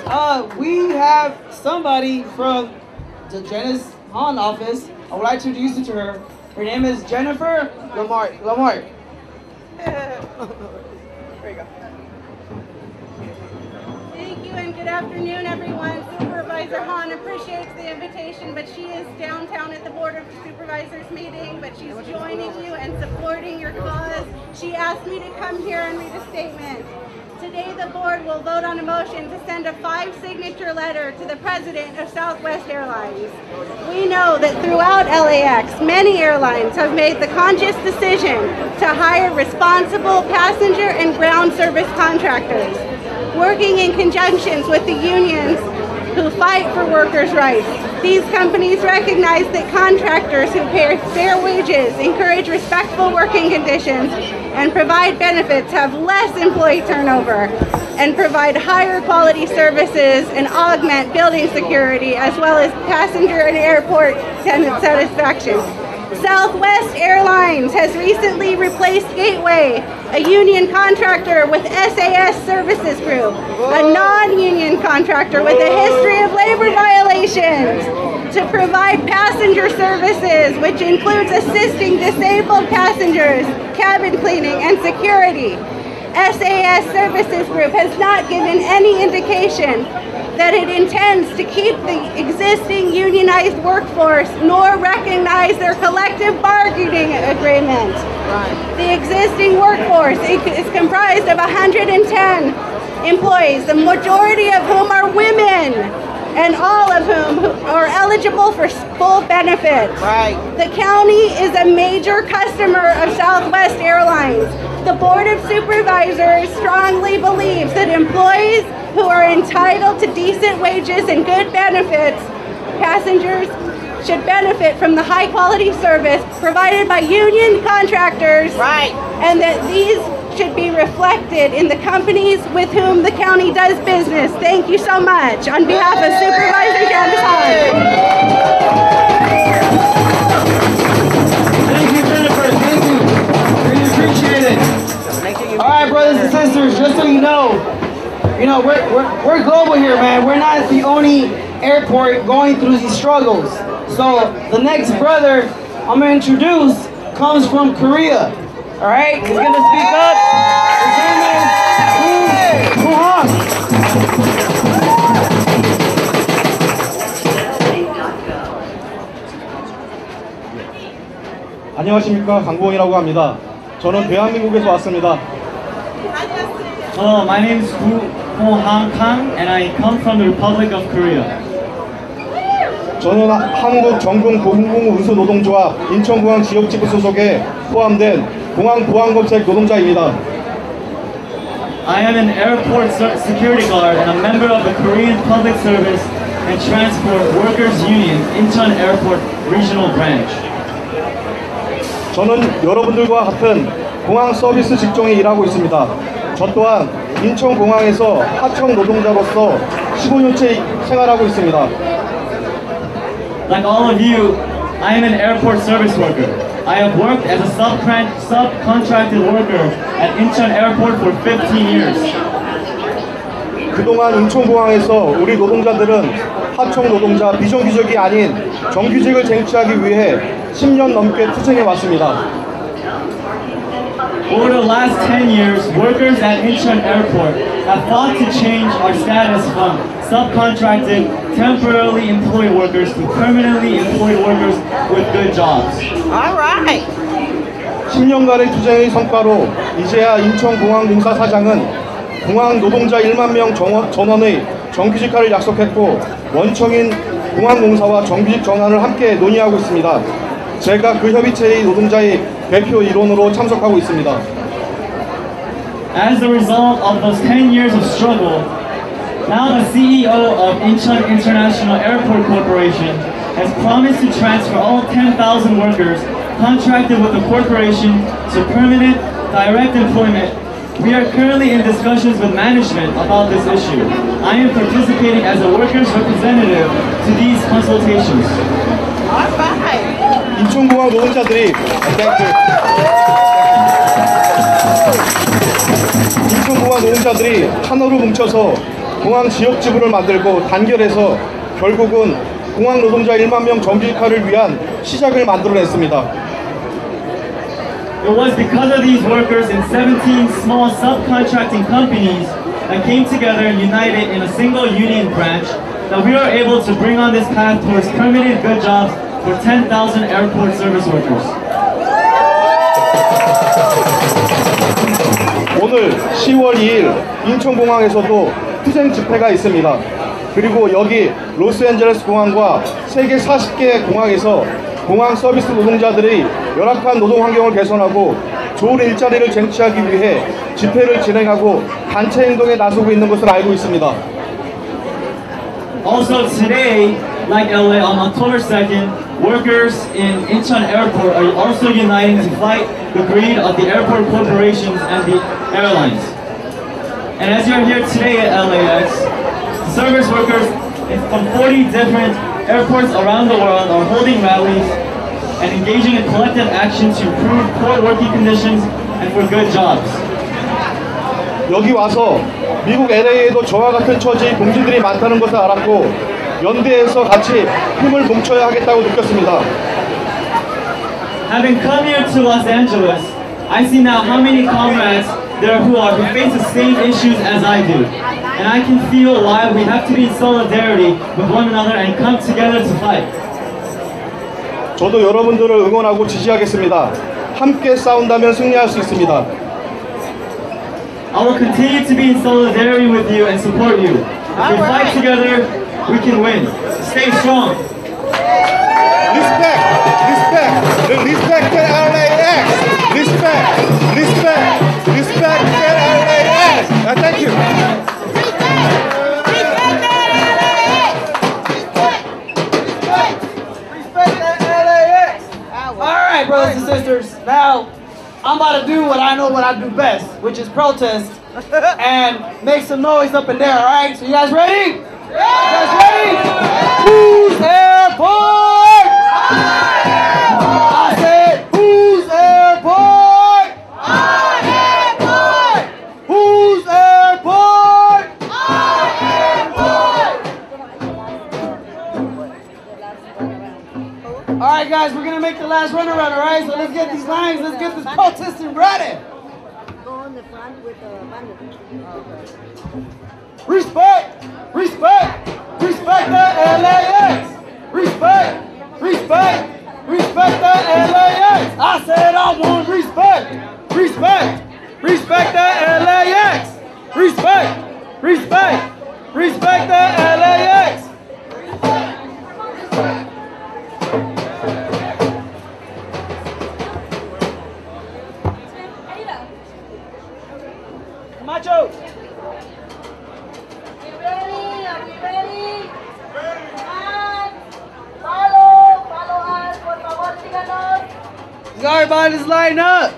We have somebody from the Janice Hahn office. I would like to introduce you to her. Her name is Jennifer Lamar. There you go. Thank you and good afternoon, everyone. Supervisor Hahn appreciates the invitation, but she is downtown at the Board of Supervisors meeting, but she's joining you and supporting your cause. She asked me to come here and read a statement. Today, the board will vote on a motion to send a 5-signature letter to the president of Southwest Airlines. We know that throughout LAX, many airlines have made the conscious decision to hire responsible passenger and ground service contractors, working in conjunction with the unions who fight for workers' rights. These companies recognize that contractors who pay fair wages, encourage respectful working conditions, and provide benefits have less employee turnover and provide higher quality services and augment building security as well as passenger and airport tenant satisfaction. Southwest Airlines has recently replaced Gateway, a union contractor, with SAS Services Group, a non-union contractor with a history of labor violations, to provide passenger services, which includes assisting disabled passengers, cabin cleaning, and security. SAS Services Group has not given any indication that it intends to keep the existing unionized workforce nor recognize their collective bargaining agreement. The existing workforce is comprised of 110 employees, the majority of whom are women, and all of whom are eligible for full benefits. The county is a major customer of Southwest Airlines. The Board of Supervisors strongly believes that employees who are entitled to decent wages and good benefits, passengers, should benefit from the high quality service provided by union contractors. Right. And that these should be reflected in the companies with whom the county does business. Thank you so much. On behalf of Supervisor Candace Hahn. Thank you, Jennifer. Thank you. Really appreciate it. All right, brothers and sisters, just so you know, we're global here, man. We're not the only airport going through these struggles. So the next brother I'm gonna introduce comes from Korea. All right, he's gonna speak up. His name is Woo Hong. 안녕하십니까, 강보홍이라고 합니다. 저는 대한민국에서 왔습니다. Hello, my name is Woo Hong Kang and I come from the Republic of Korea. 저는 한국 전국 공공운수노동조합 인천공항 지역지부 소속에 포함된 공항 보안검색 노동자입니다. I am an airport security guard and a member of the Korean Public Service and Transport Workers Union Incheon Airport Regional Branch. 저는 여러분들과 같은 공항 서비스 직종에 일하고 있습니다. 저 또한 인천공항에서 하청 노동자로서 15년째 생활하고 있습니다. Like all of you, I am an airport service worker. I have worked as a subcontracted worker at Incheon Airport for 15 years. 그동안 인천공항에서 우리 노동자들은 하청 노동자 비정규직이 아닌 정규직을 쟁취하기 위해 10년 넘게 투쟁해 왔습니다. Over the last 10 years, workers at Incheon Airport have fought to change our status from subcontracted, temporarily employed workers to permanently employed workers with good jobs. All right. 10년간의 투쟁의 성과로 이제야 인천공항공사 사장은 공항 노동자 1만 명 전원의 정규직화를 약속했고 원청인 공항공사와 정규직 전환을 함께 논의하고 있습니다. 제가 그 협의체의 노동자의 대표 일원으로 참석하고 있습니다. As a result of those 10 years of struggle, now the CEO of Incheon International Airport Corporation has promised to transfer all 10,000 workers contracted with the corporation to permanent direct employment. We are currently in discussions with management about this issue. I am participating as a workers' representative to these consultations. 인천공항 노동자들이 인천공항 노동자들이 하나로 뭉쳐서 공항 지역 지부를 만들고 단결해서 결국은 공항 노동자 1만 명 정규직화를 위한 시작을 만들어냈습니다. It was because of these workers in 17 small subcontracting companies that came together and united in a single union branch that we were able to bring on this path towards permanent good jobs for 10,000 airport service workers. 오늘 10월 2일 인천공항에서도 투쟁 집회가 있습니다. 그리고 여기 로스앤젤레스 공항과 세계 40개 공항에서 공항 서비스 노동자들이 열악한 노동 환경을 개선하고 좋은 일자리를 쟁취하기 위해 집회를 진행하고 단체 행동에 나서고 있는 것을 알고 있습니다. Also today, like LA, on October 2nd, workers in Incheon Airport are also uniting to fight the greed of the airport corporations and the airlines. And as you're here today at LAX, service workers from 40 different airports around the world are holding rallies and engaging in collective action to improve poor working conditions and for good jobs. 여기 와서 미국 LA에도 저와 같은 처지의 동지들이 많다는 것을 알았고 연대해서 같이 힘을 뭉쳐야 하겠다고 느꼈습니다. Having come here to Los Angeles, I see now how many comrades there who face the same issues as I do. And I can feel why we have to be in solidarity with one another and come together to fight. 저도 여러분들을 응원하고 지지하겠습니다. 함께 싸운다면 승리할 수 있습니다. I will continue to be in solidarity with you and support you. If we fight together, we can win. Stay strong. Respect, respect, respect to LAX. Respect, respect, respect to LAX. Thank you. Respect right, brothers and sisters. Now, I'm about to do what I know what I do best, which is protest and make some noise up in there, all right? So you guys ready? You guys ready? Who's airport? I said, who's airport? Airport. Who's airport? Airport. All right, guys, we're gonna make the last run around, all right? So let's get these lines, let's get this protesting ready. Go on the front with the banner. Respect, respect, respect the LAX. Respect, respect, respect the LAX. I said I want respect, respect, respect the LAX. Respect, respect, respect the LAX. Macho. Everybody's line up.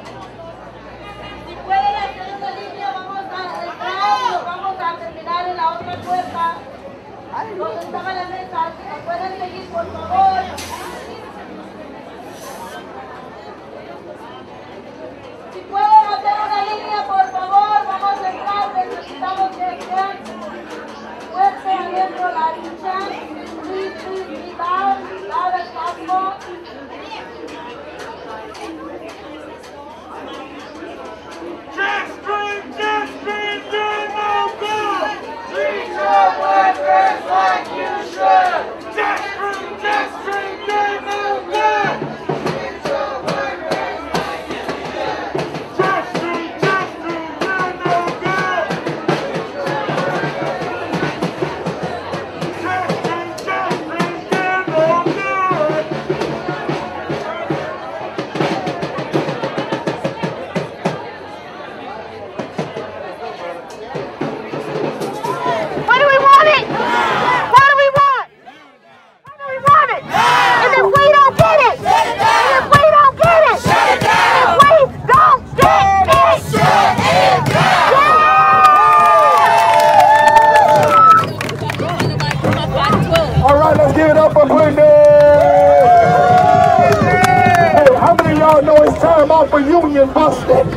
For union busting.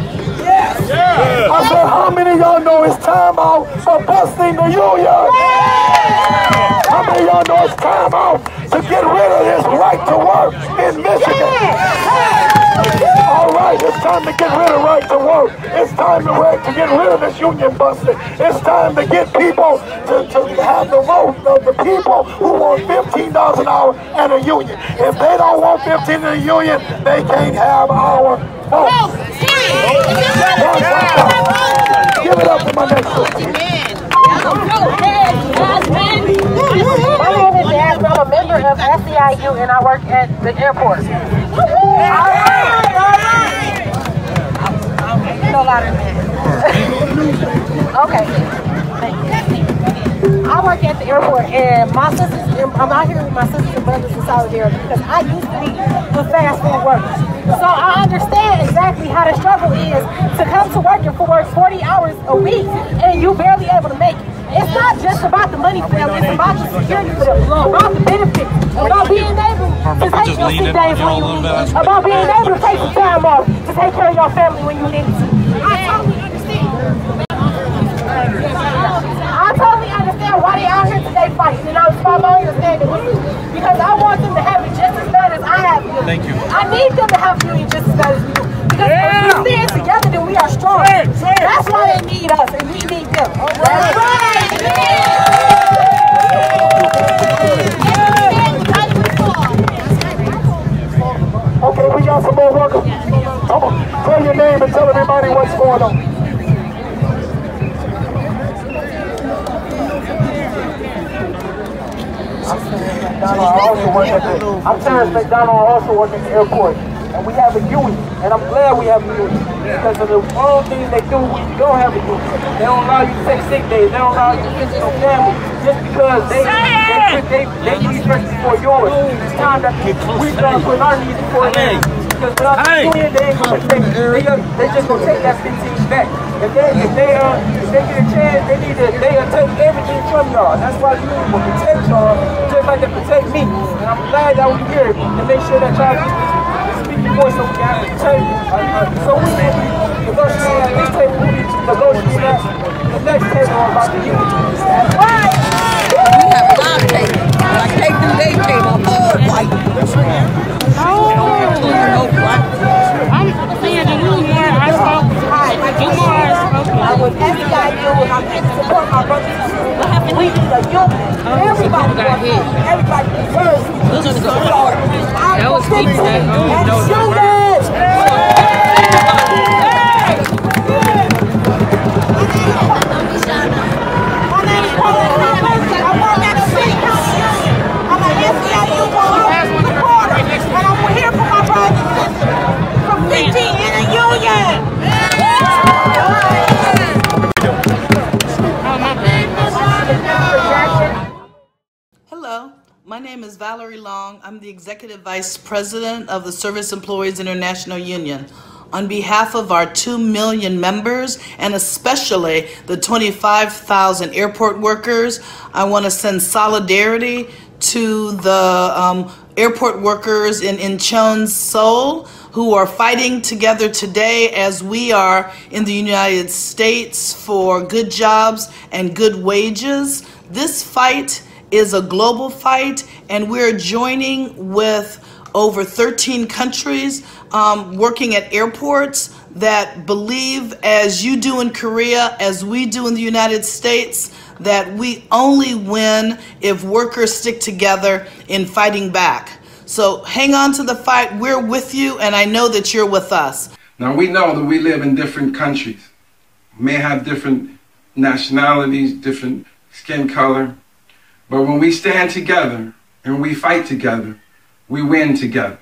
Yes. Yeah. I said, how many of y'all know it's time out for busting the union? Yeah. How many of y'all know it's time out to get rid of this right to work in Michigan? Yeah. All right, it's time to get rid of right to work. It's time to get rid of this union busting. It's time to get people to have the vote of the people who want $15 an hour and a union. If they don't want 15 in a union, they can't have our vote. Give it up for my next one. My name is Jasmine. I'm a member of SEIU and I work at the airport. No louder than that. Okay. I work at the airport and my sisters, I'm out here with my sisters and brothers in solidarity because I used to be a fast food worker. So I understand exactly how the struggle is to come to work and work 40 hours a week and you barely able to make it. It's not just about the money for them, it's about the security for them, about the benefits, about being able to take your sick days when you need it, about being able to take some time off to take care of your family when you need to. I totally understand why they out here today fighting, and I'm understanding with you because I want them to have it just as bad as I have it. Thank you. I need them to have the union just as bad as we do because if we stand together, then we are strong. That's why they need us, and we need them. That's right. Okay, we got some more workers. Come on, tell your name and tell everybody what's going on. I'm Terrence McDonald, I also work at the airport. And we have a union, and I'm glad we have a union. Because of the wrong things they do, we don't have a union. They don't allow you to take sick days, they don't allow you to visit your family, just because they need first before yours. It's time that we start putting our needs before theirs. Because without the union, they ain't gonna take. They just gonna take that 15 back. If they get a chance, they'll take everything from y'all. That's why the union will protect y'all, just like they protect me. And I'm glad that we're here to make sure that y'all get this speaking voice so we can have a table. So we can negotiate at this table. We need to negotiate at the next table about the union. That's right. We have a round table. When I take them day table, all white. I'm saying the union are spoken. I would FEIU and I'm here to support my brothers and sisters. We need a union. Everybody deserves support. That was deep. My name is Paula. I work at the city council. I'm an FEIU supporter, and I'm here for my brothers and sisters from PT in a union. Hello, my name is Valerie Long. I'm the Executive Vice President of the Service Employees International Union. On behalf of our 2 million members, and especially the 25,000 airport workers, I want to send solidarity to the airport workers in Incheon, Seoul, who are fighting together today as we are in the United States for good jobs and good wages. This fight is a global fight, and we're joining with over 13 countries working at airports that believe, as you do in Korea, as we do in the United States, that we only win if workers stick together in fighting back. So hang on to the fight. We're with you, and I know that you're with us. Now, we know that we live in different countries, may have different nationalities, different skin color, but when we stand together and we fight together, we win together.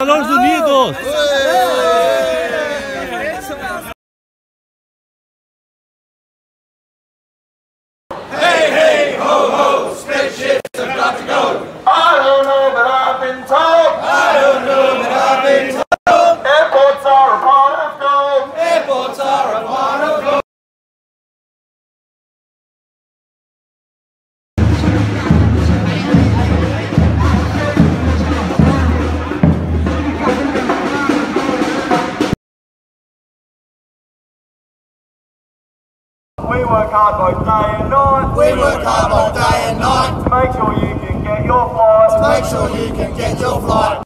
Estados Unidos. Hey, hey, ho, ho, spaceships have got to go. I don't know, but I've been told. I don't know, but I've been told. Airports are a pot of gold. Airports are a pot of gold. We work hard both day and night. We work hard both day and night. To make sure you can get your flight. To make sure you can get your flight.